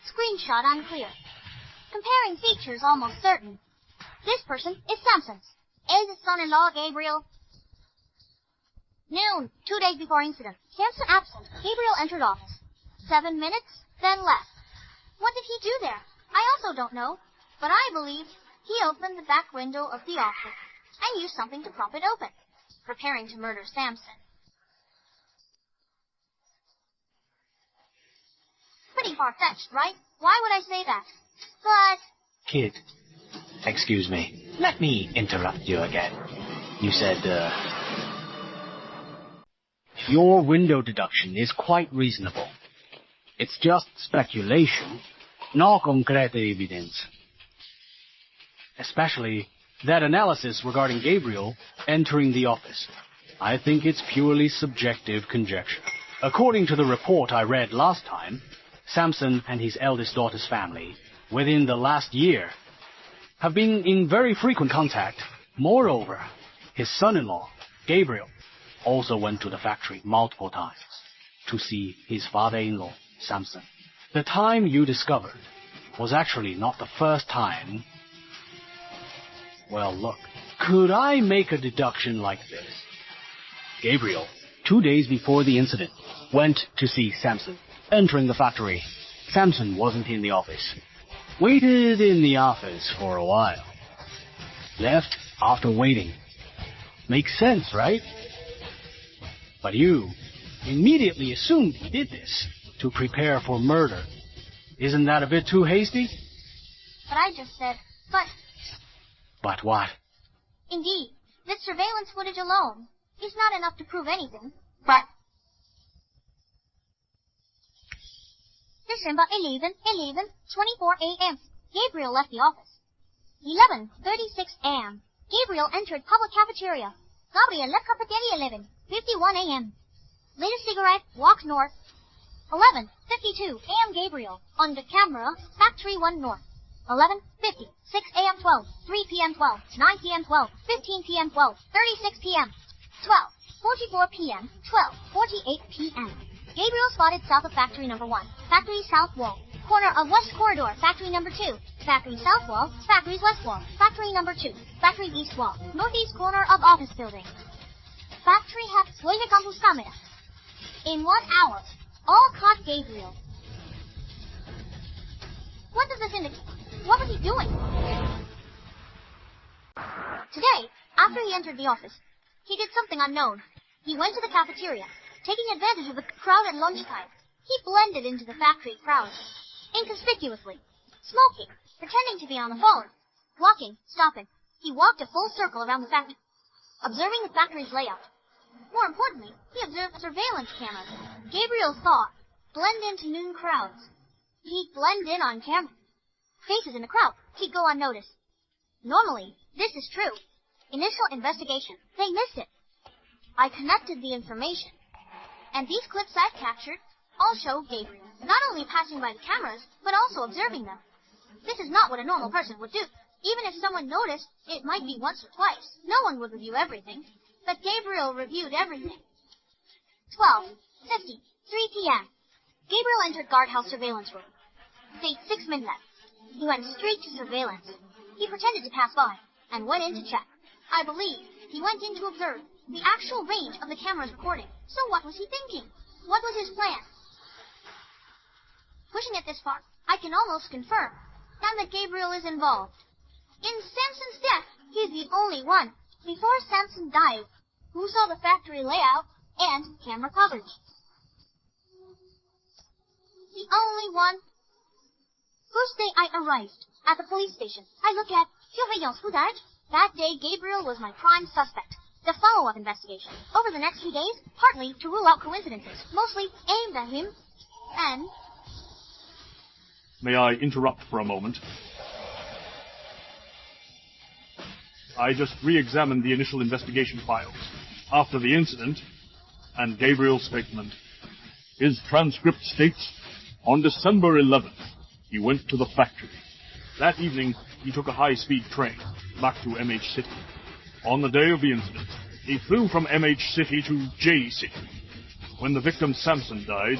Screenshot unclear. Comparing features almost certain. This person is Sampson's. Is his son-in-law Gabriel? Noon, 2 days before incident. Sampson absent. Gabriel entered office. 7 minutes, then left. What did he do there? I also don't know, but I believe he opened the back window of the office and used something to prop it open, preparing to murder Sampson. Pretty far-fetched, right? Why would I say that? But... Kid, excuse me. Let me interrupt you again. You said, your window deduction is quite reasonable. It's just speculation, no concrete evidence. Especially that analysis regarding Gabriel entering the office. I think it's purely subjective conjecture. According to the report I read last time, Sampson and his eldest daughter's family, within the last year, have been in very frequent contact. Moreover, his son-in-law, Gabriel, also went to the factory multiple times to see his father-in-law, Sampson. The time you discovered was actually not the first time. Well, look, could I make a deduction like this? Gabriel, 2 days before the incident, went to see Sampson. Entering the factory, Sampson wasn't in the office. Waited in the office for a while. Left after waiting. Makes sense, right? But you immediately assumed he did this to prepare for murder. Isn't that a bit too hasty? But I just said, but... But what? Indeed, this surveillance footage alone is not enough to prove anything, but... December 11:24 a.m. Gabriel left the office. 11:36 a.m. Gabriel entered public cafeteria. Gabriel left cafeteria 11:51 a.m. Lit a cigarette, walked north. 11:52 a.m. Gabriel, on the camera, Factory 1 North. 11:50, 6 a.m. 12, 3 p.m. 12, 9 p.m. 12, 15 p.m. 12, 36 p.m. 12:44 p.m. 12:48 p.m. Gabriel spotted south of Factory number 1, Factory south wall, corner of West Corridor, Factory number 2, Factory south wall, Factory's west wall, Factory number 2, Factory east wall, northeast corner of office building. Factory had Suele Campus Camera. In 1 hour, all caught Gabriel. What does this indicate? What was he doing? Today, after he entered the office, he did something unknown. He went to the cafeteria, taking advantage of the crowd at lunchtime. He blended into the factory crowd, inconspicuously, smoking, pretending to be on the phone, walking, stopping. He walked a full circle around the factory, observing the factory's layout. More importantly, he observed surveillance cameras. Gabriel thought, blend into noon crowds. He'd blend in on camera. Faces in the crowd, he'd go unnoticed. Normally, this is true. Initial investigation, they missed it. I connected the information, and these clips I've captured all show Gabriel not only passing by the cameras, but also observing them. This is not what a normal person would do. Even if someone noticed, it might be once or twice. No one would review everything. But Gabriel reviewed everything. 12:50, 3 p.m. Gabriel entered guardhouse surveillance room. Date 6 midnight. He went straight to surveillance. He pretended to pass by and went in to check. I believe he went in to observe the actual range of the camera's recording. So what was he thinking? What was his plan? Pushing it this far, I can almost confirm now that Gabriel is involved. In Sampson's death, he's the only one, before Sampson died, who saw the factory layout and camera coverage. The only one First day I arrived at the police station, I look at surveillance. Who died? That day, Gabriel was my prime suspect. The follow-up investigation over the next few days, partly to rule out coincidences, mostly aimed at him, and... May I interrupt for a moment? I just re-examined the initial investigation files after the incident and Gabriel's statement. His transcript states, on December 11th, he went to the factory. That evening, he took a high-speed train back to MH City. On the day of the incident, he flew from MH City to J City. When the victim Samson died,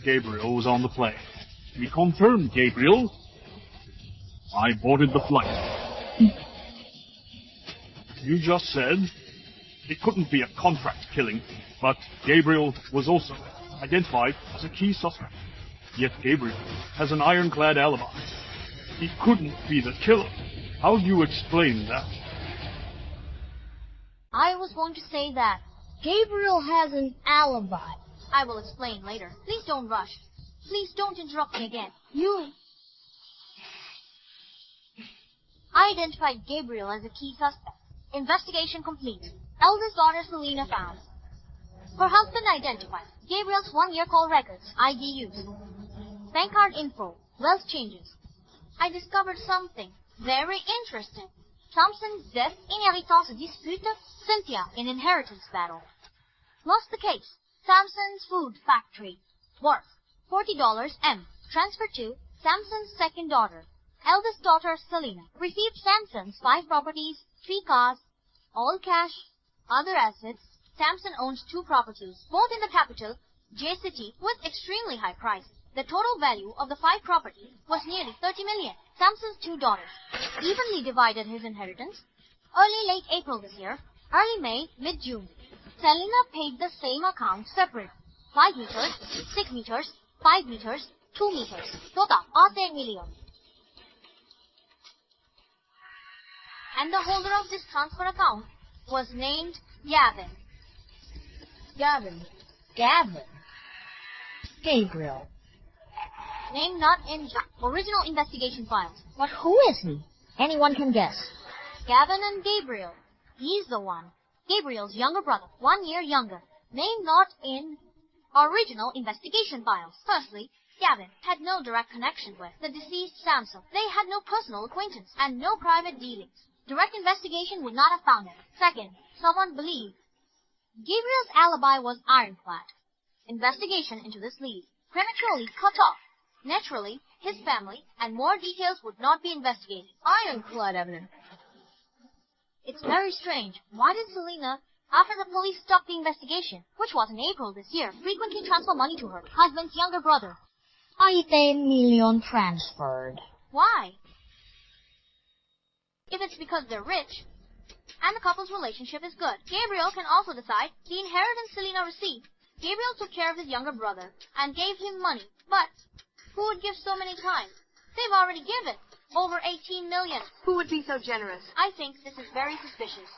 Gabriel was on the plane. We confirmed Gabriel. I boarded the flight. You just said it couldn't be a contract killing, but Gabriel was also identified as a key suspect. Yet Gabriel has an ironclad alibi. He couldn't be the killer. How do you explain that? I was going to say that. Gabriel has an alibi. I will explain later. Please don't rush. Please don't interrupt me again. I identified Gabriel as a key suspect. Investigation complete. Eldest daughter Selena found. Her husband identified. Gabriel's one-year call records, IDUs. Bank card info, wealth changes. I discovered something very interesting. Thompson's death, inheritance dispute, Cynthia in inheritance battle. Lost the case. Samson's food factory. Worth $40 M. Transferred to Samson's second daughter. Eldest daughter Selena. Received Samson's 5 properties, 3 cars, all cash, other assets. Samson owns 2 properties, both in the capital, J City, with extremely high price. The total value of the 5 properties was nearly 30 million. Samson's 2 daughters evenly divided his inheritance. Late April this year, early May, mid-June. Selena paid the same account separate. 5 meters, 6 meters, 5 meters, 2 meters. Total, 8 million. And the holder of this transfer account was named Gavin. Gavin. Gabriel. Name not in original investigation files. But who is he? Anyone can guess. Gavin and Gabriel. He's the one. Gabriel's younger brother, 1 year younger. Name not in original investigation files. Firstly, Gavin had no direct connection with the deceased Samson. They had no personal acquaintance and no private dealings. Direct investigation would not have found him. Second, someone believed Gabriel's alibi was ironclad. Investigation into this lead prematurely cut off. Naturally, his family and more details would not be investigated. Ironclad evidence. It's very strange. Why did Selena, after the police stopped the investigation, which was in April this year, frequently transfer money to her husband's younger brother? 8 million transferred. Why? If it's because they're rich, and the couple's relationship is good. Gabriel can also decide the inheritance Selena received. Gabriel took care of his younger brother and gave him money, but who would give so many times? They've already given over 18 million. Who would be so generous? I think this is very suspicious.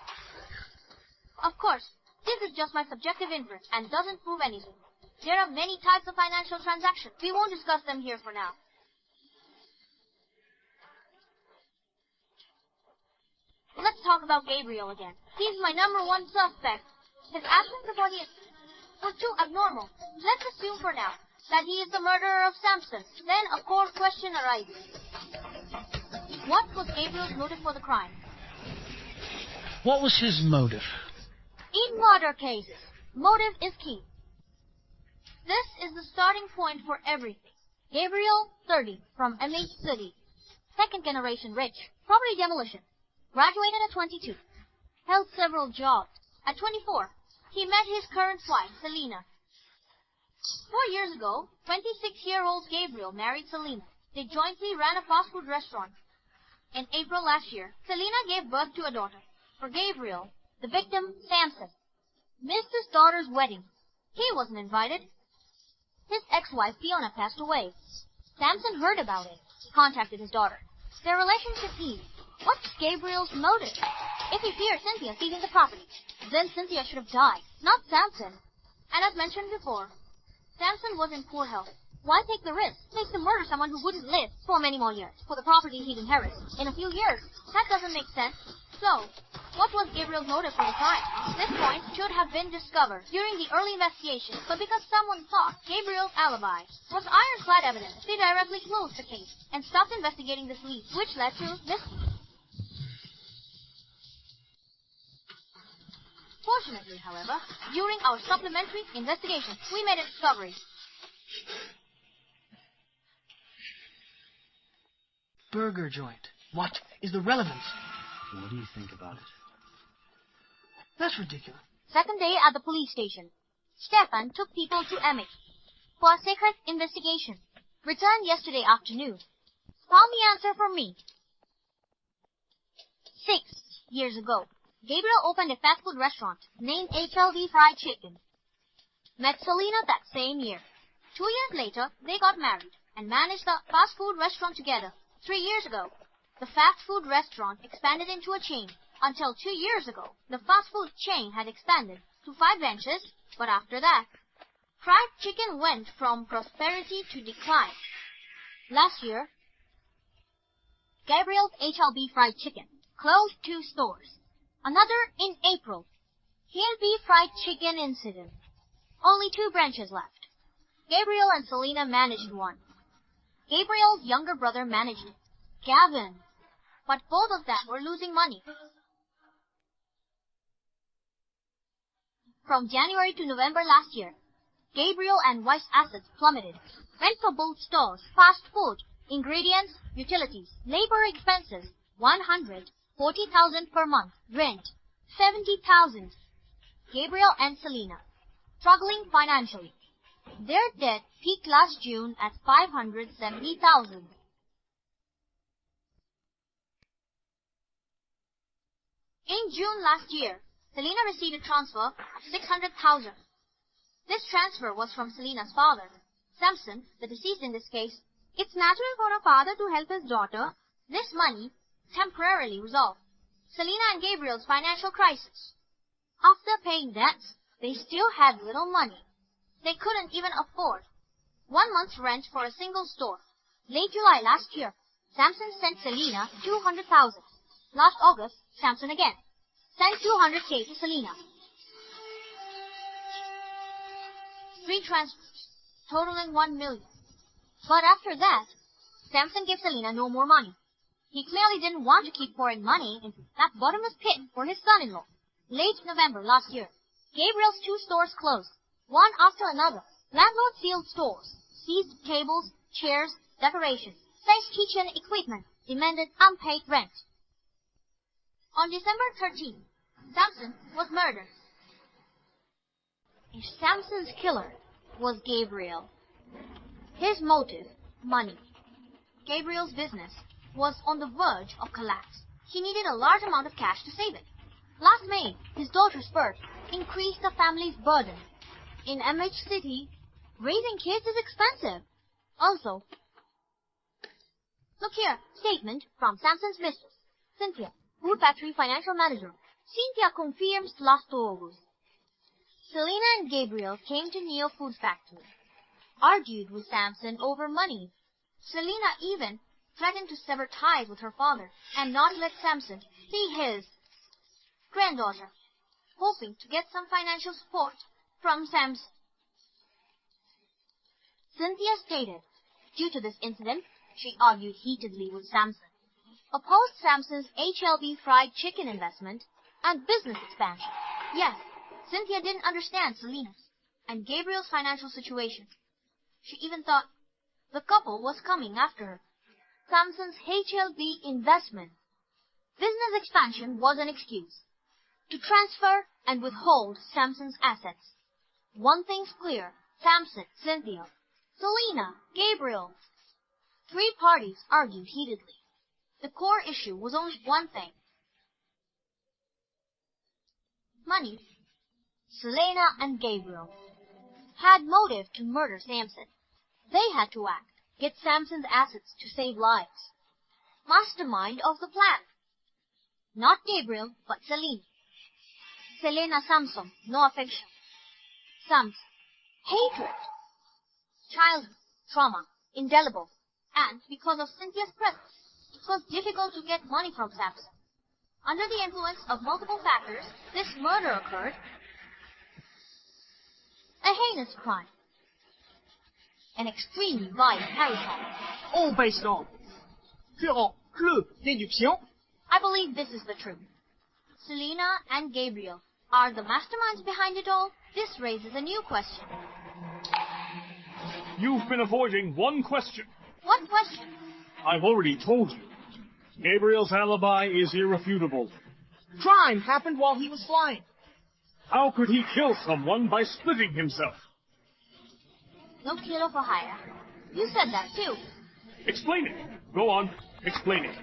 Of course, this is just my subjective inference and doesn't prove anything. There are many types of financial transactions. We won't discuss them here for now. Let's talk about Gabriel again. He's my #1 suspect. His absence before the was too abnormal. Let's assume for now that he is the murderer of Samson. Then a core question arises. What was Gabriel's motive for the crime? What was his motive? In murder cases, motive is key. This is the starting point for everything. Gabriel, 30, from MH City. Second generation rich. Property demolition. Graduated at 22. Held several jobs. At 24, he met his current wife, Selena. 4 years ago, 26-year-old Gabriel married Selena. They jointly ran a fast food restaurant. In April last year, Selena gave birth to a daughter. For Gabriel, the victim, Samson, missed his daughter's wedding. He wasn't invited. His ex-wife, Fiona, passed away. Samson heard about it. He contacted his daughter. Their relationship eased. What's Gabriel's motive? If he feared Cynthia seizing the property, then Cynthia should have died, not Samson. And as mentioned before, Samson was in poor health. Why take the risk? Makes him murder someone who wouldn't live for many more years, for the property he'd inherit in a few years. That doesn't make sense. So, what was Gabriel's motive for the crime? This point should have been discovered during the early investigation, but because someone thought Gabriel's alibi was ironclad evidence, they directly closed the case and stopped investigating this lead, which led to this. Fortunately, however, during our supplementary investigation, we made a discovery. Burger joint. What is the relevance? What do you think about it? That's ridiculous. Second day at the police station. Stefan took people to Emmett for a secret investigation. Returned yesterday afternoon. Found the answer for me. 6 years ago, Gabriel opened a fast food restaurant named HLV Fried Chicken. Met Selena that same year. 2 years later, they got married and managed the fast food restaurant together. 3 years ago, the fast food restaurant expanded into a chain. Until 2 years ago, the fast food chain had expanded to 5 branches, but after that, fried chicken went from prosperity to decline. Last year, Gabriel's HLB Fried Chicken closed 2 stores. Another in April. HLB Fried Chicken incident. Only 2 branches left. Gabriel and Selena managed one. Gabriel's younger brother managed it, Gavin. But both of them were losing money. From January to November last year, Gabriel and wife's assets plummeted. Rent for both stores, fast food, ingredients, utilities, labor expenses, $140,000 per month. Rent, $70,000. Gabriel and Selena, struggling financially. Their debt peaked last June at $570,000. In June last year, Selena received a transfer of $600,000. This transfer was from Selena's father, Samson, the deceased in this case. It's natural for a father to help his daughter. This money temporarily resolved Selena and Gabriel's financial crisis. After paying debts, they still had little money. They couldn't even afford 1 month's rent for a single store. Late July last year, Samson sent Selena $200,000. Last August, Samson again sent $200K to Selena. 3 transfers, totaling $1 million. But after that, Samson gave Selena no more money. He clearly didn't want to keep pouring money into that bottomless pit for his son-in-law. Late November last year, Gabriel's 2 stores closed, one after another. Landlord sealed stores, seized tables, chairs, decorations, seized kitchen equipment, demanded unpaid rent. On December 13th, Samson was murdered. Samson's killer was Gabriel. His motive, money. Gabriel's business was on the verge of collapse. He needed a large amount of cash to save it. Last May, his daughter's birth increased the family's burden. In MH City, raising kids is expensive. Also, look here, statement from Samson's mistress, Cynthia, food factory financial manager. Cynthia confirms last August. Selena and Gabriel came to Neo Food Factory, argued with Samson over money. Selena even threatened to sever ties with her father and not let Samson see his granddaughter, hoping to get some financial support from Samson. Cynthia stated, due to this incident, she argued heatedly with Samson, opposed Samson's HLB fried chicken investment and business expansion. Yes, Cynthia didn't understand Selena's and Gabriel's financial situation. She even thought the couple was coming after her. Samson's HLB investment, business expansion was an excuse to transfer and withhold Samson's assets. One thing's clear, Samson, Cynthia, Selena, Gabriel. 3 parties argued heatedly. The core issue was only one thing. Money. Selena and Gabriel had motive to murder Samson. They had to act, get Samson's assets to save lives. Mastermind of the plan. Not Gabriel, but Selena. Selena Samson, no affection. Samson, hatred. Childhood, trauma, indelible. And because of Cynthia's presence, it was difficult to get money from Samson. Under the influence of multiple factors, this murder occurred. A heinous crime. An extremely violent parricide. All based on pure clue deduction. I believe this is the truth. Selena and Gabriel are the masterminds behind it all. This raises a new question. You've been avoiding one question. What question? I've already told you. Gabriel's alibi is irrefutable. Crime happened while he was flying. How could he kill someone by splitting himself? No killer for hire. You said that too. Explain it. Go on, explain it.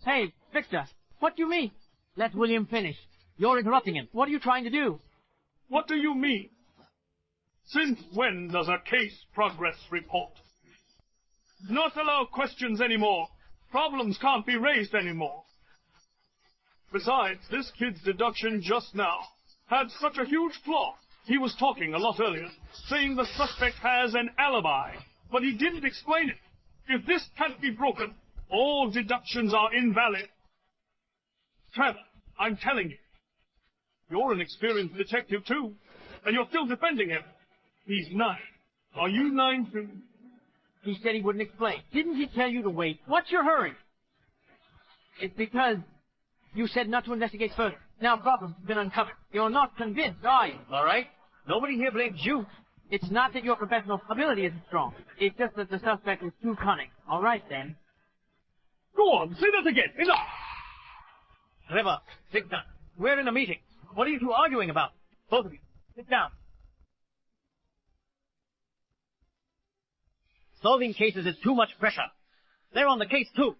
Hey, Victor, what do you mean? Let William finish. You're interrupting him. What are you trying to do? What do you mean? Since when does a case progress report? Not allow questions anymore. Problems can't be raised anymore. Besides, this kid's deduction just now had such a huge flaw. He was talking a lot earlier, saying the suspect has an alibi, but he didn't explain it. If this can't be broken, all deductions are invalid. Trevor, I'm telling you, you're an experienced detective too, and you're still defending him. He's 9. Are you 9 too? He said he wouldn't explain. Didn't he tell you to wait? What's your hurry? It's because you said not to investigate further. Now problems have been uncovered. You're not convinced, are you? All right. Nobody here blames you. It's not that your professional ability isn't strong. It's just that the suspect is too cunning. All right, then. Go on, say that again. Enough! Trevor, Victor, we're in a meeting. What are you two arguing about? Both of you, sit down. Solving cases is too much pressure. They're on the case, too.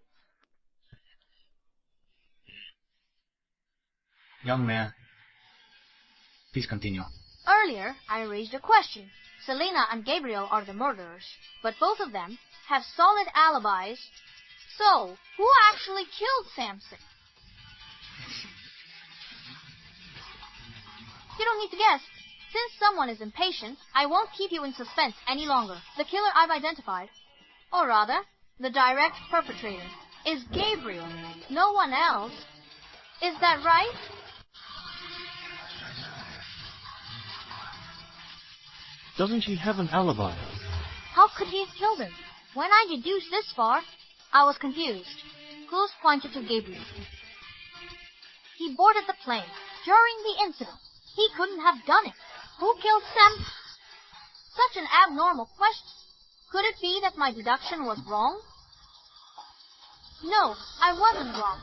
Young man, please continue. Earlier, I raised a question. Selena and Gabriel are the murderers, but both of them have solid alibis. So, who actually killed Samson? You don't need to guess. Since someone is impatient, I won't keep you in suspense any longer. The killer I've identified, or rather, the direct perpetrator, is Gabriel. No one else. Is that right? Doesn't she have an alibi? How could he have killed him? When I deduced this far, I was confused. Clues pointed to Gabriel. He boarded the plane during the incident. He couldn't have done it. Who killed Sam? Such an abnormal question. Could it be that my deduction was wrong? No, I wasn't wrong.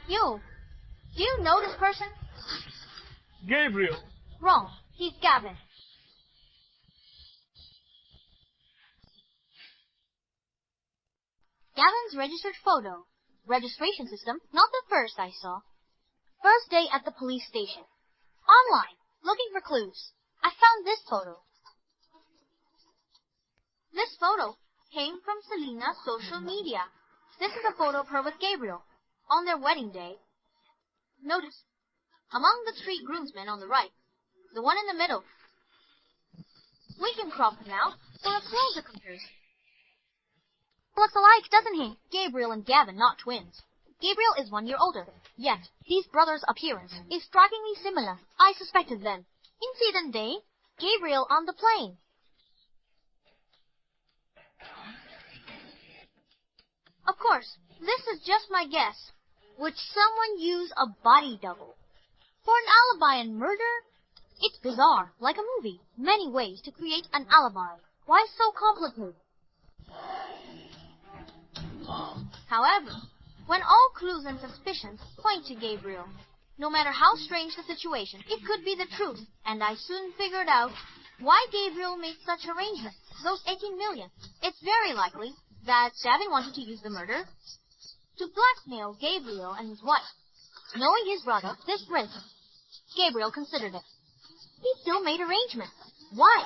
Do you know this person? Gabriel. Wrong. He's Gavin. Gavin's registered photo. Registration system, not the first I saw. First day at the police station. Online, looking for clues. I found this photo. This photo came from Selena's social media. This is a photo of her with Gabriel on their wedding day. Notice, among the 3 groomsmen on the right, the one in the middle. We can crop him out for a closer comparison. Looks alike, doesn't he? Gabriel and Gavin, not twins. Gabriel is 1 year older. Yet, these brothers' appearance is strikingly similar. I suspected them. Incident day, Gabriel on the plane. Of course, this is just my guess. Would someone use a body double? For an alibi in murder? It's bizarre, like a movie. Many ways to create an alibi. Why so complicated? However, when all clues and suspicions point to Gabriel, no matter how strange the situation, it could be the truth, and I soon figured out why Gabriel made such arrangements. Those 18 million. It's very likely that Gavin wanted to use the murder to blackmail Gabriel and his wife. Knowing his brother, this risk, Gabriel considered it. He still made arrangements. Why?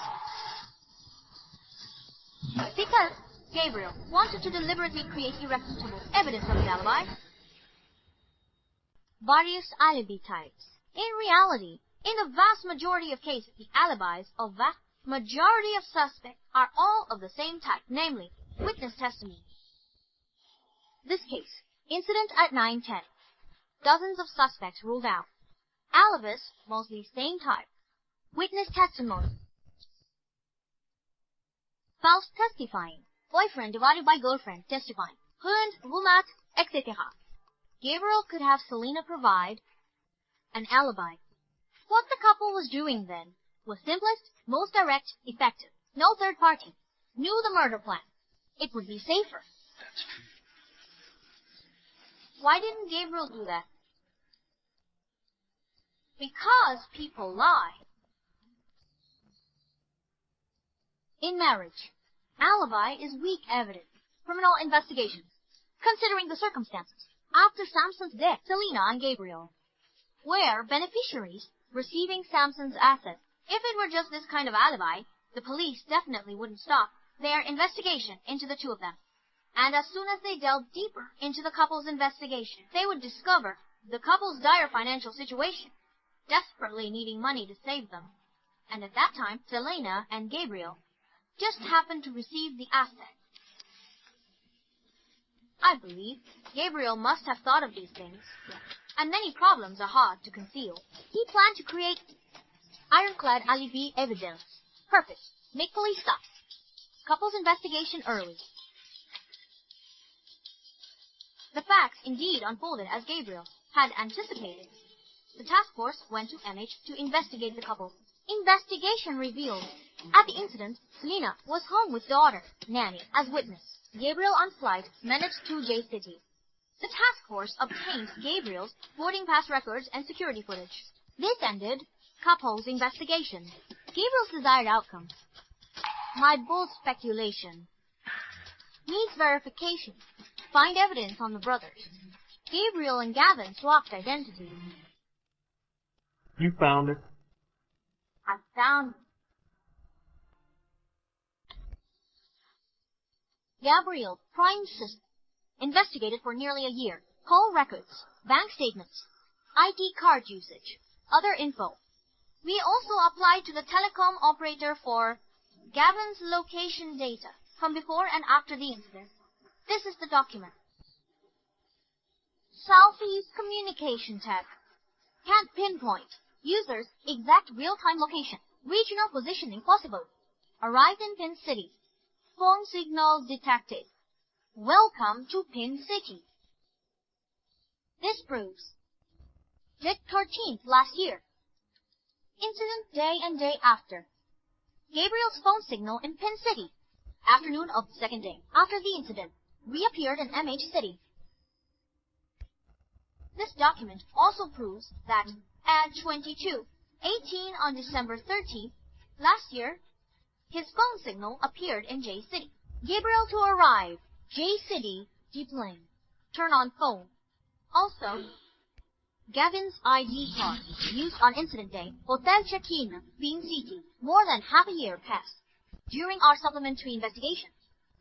Because Gabriel wanted to deliberately create irrefutable evidence of his alibi. Various alibi types. In reality, In the vast majority of cases, the alibis of vast majority of suspects are all of the same type, namely, witness testimony. This case, incident at 9:10. Dozens of suspects ruled out. Alibis, mostly same type. Witness testimony. Spouse testifying. Boyfriend divided by girlfriend testifying. Hund, roommate, etc. Gabriel could have Selena provide an alibi. What the couple was doing then was simplest, most direct, effective. No third party. Knew the murder plan. It would be safer. That's true. Why didn't Gabriel do that? Because people lie. In marriage, alibi is weak evidence. Criminal investigations. Considering the circumstances, after Samson's death, Selena and Gabriel were beneficiaries receiving Samson's assets. If it were just this kind of alibi, the police definitely wouldn't stop their investigation into the two of them. And as soon as they delved deeper into the couple's investigation, they would discover the couple's dire financial situation, desperately needing money to save them. And at that time, Selena and Gabriel just happened to receive the assets. I believe Gabriel must have thought of these things, and many problems are hard to conceal. He planned to create ironclad alibi evidence. Purpose: make police stop. Couple's investigation early. The facts indeed unfolded as Gabriel had anticipated. The task force went to MH to investigate the couple. Investigation revealed at the incident, Selena was home with daughter, Nanny, as witness. Gabriel on flight managed to J City. The task force obtained Gabriel's boarding pass records and security footage. This ended couple's investigation. Gabriel's desired outcome. My bold speculation needs verification. Find evidence on the brothers. Gabriel and Gavin swapped identities. You found it. I found it. Gabriel, prime suspect, investigated for nearly a year. Call records, bank statements, ID card usage, other info. We also applied to the telecom operator for Gavin's location data from before and after the incident. This is the document. Southeast Communication Tech. Can't pinpoint. User's exact real-time location. Regional positioning possible. Arrived in Pin City. Phone signal detected. Welcome to Pin City. This proves Jet 13th last year. Incident day and day after. Gabriel's phone signal in Pin City. Afternoon of the second day after the incident. Reappeared in MH City. This document also proves that at 22:18 on December 13th last year, his phone signal appeared in J City. Gabriel to arrive. J City, deplane. Turn on phone. Also, Gavin's ID card used on incident day. Hotel check-in, Pin City. More than half a year passed. During our supplementary investigation,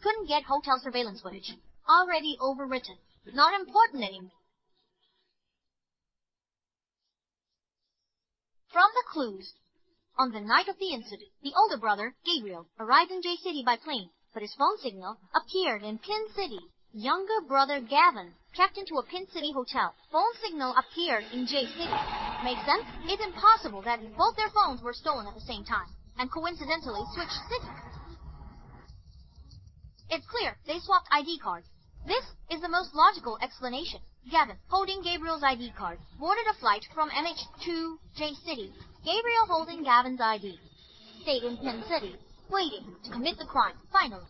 couldn't get hotel surveillance footage. Already overwritten. Not important anymore. From the clues, on the night of the incident, the older brother, Gabriel, arrived in J City by plane, but his phone signal appeared in Pin City. Younger brother Gavin checked into a Pin City hotel. Phone signal appeared in J City. Makes sense? It's impossible that both their phones were stolen at the same time and coincidentally switched cities. It's clear they swapped ID cards. This is the most logical explanation. Gavin, holding Gabriel's ID card, boarded a flight from MH to J City. Gabriel holding Gavin's ID. Stayed in Pin City, waiting to commit the crime, finally.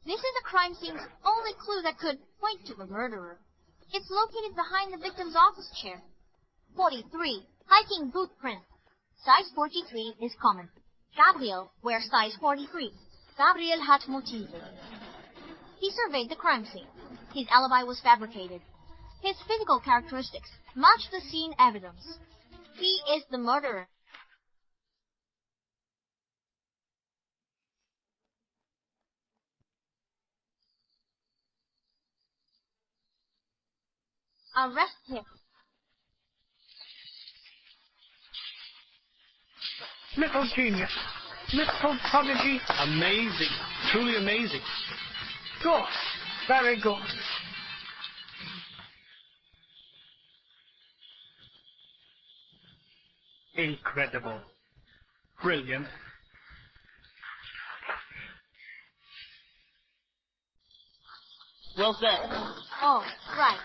This is the crime scene's only clue that could point to the murderer. It's located behind the victim's office chair. 43. Hiking boot print. Size 43 is common. Gabriel wears size 43. Gabriel hat motive. He surveyed the crime scene. His alibi was fabricated. His physical characteristics match the scene evidence. He is the murderer. Arrest him. Little genius. Little prodigy. Amazing. Truly amazing. Good. Very good. Incredible. Brilliant. Well said. Oh, right.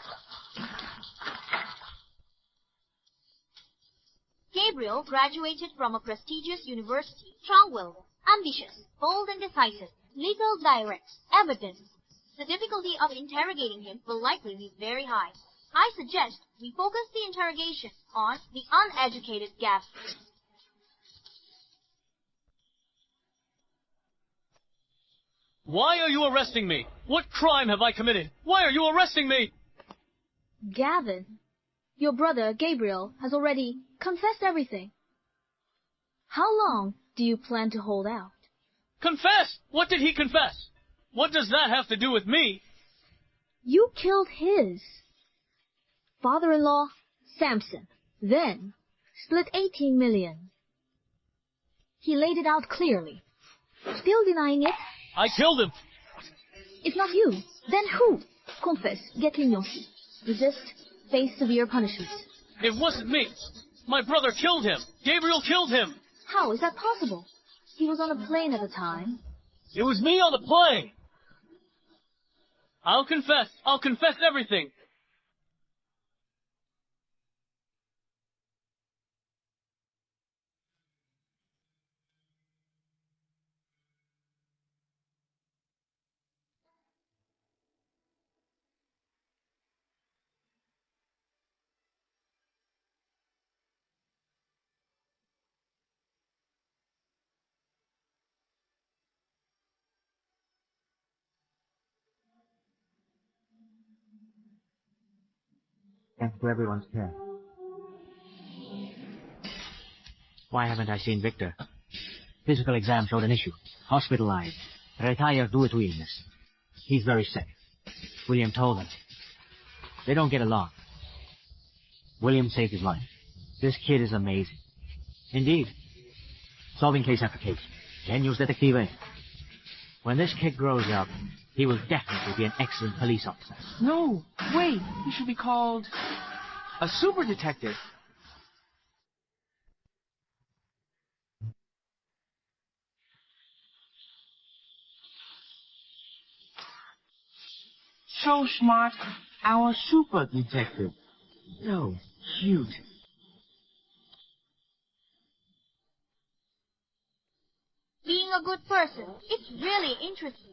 Gabriel graduated from a prestigious university, strong-willed, ambitious, bold and decisive, little direct, evident. The difficulty of interrogating him will likely be very high. I suggest we focus the interrogation on the uneducated Gavin. Why are you arresting me? What crime have I committed? Why are you arresting me? Gavin, your brother, Gabriel, has already confessed everything. How long do you plan to hold out? Confess! What did he confess? What does that have to do with me? You killed his father-in-law, Samson. Then, split 18 million. He laid it out clearly. Still denying it? I killed him. If not you, then who? Confess, get leniency. Resist, face severe punishment. It wasn't me. My brother killed him. Gabriel killed him. How is that possible? He was on a plane at the time. It was me on the plane. I'll confess. I'll confess everything. Thanks to everyone's care. Why haven't I seen Victor? Physical exam showed an issue. Hospitalized. Retired due to illness. He's very sick. William told him. They don't get along. William saved his life. This kid is amazing. Indeed. Solving case after case. Genius detective. When this kid grows up, he will definitely be an excellent police officer. No, wait. He should be called a super detective. So smart, our super detective. So cute. Being a good person, it's really interesting.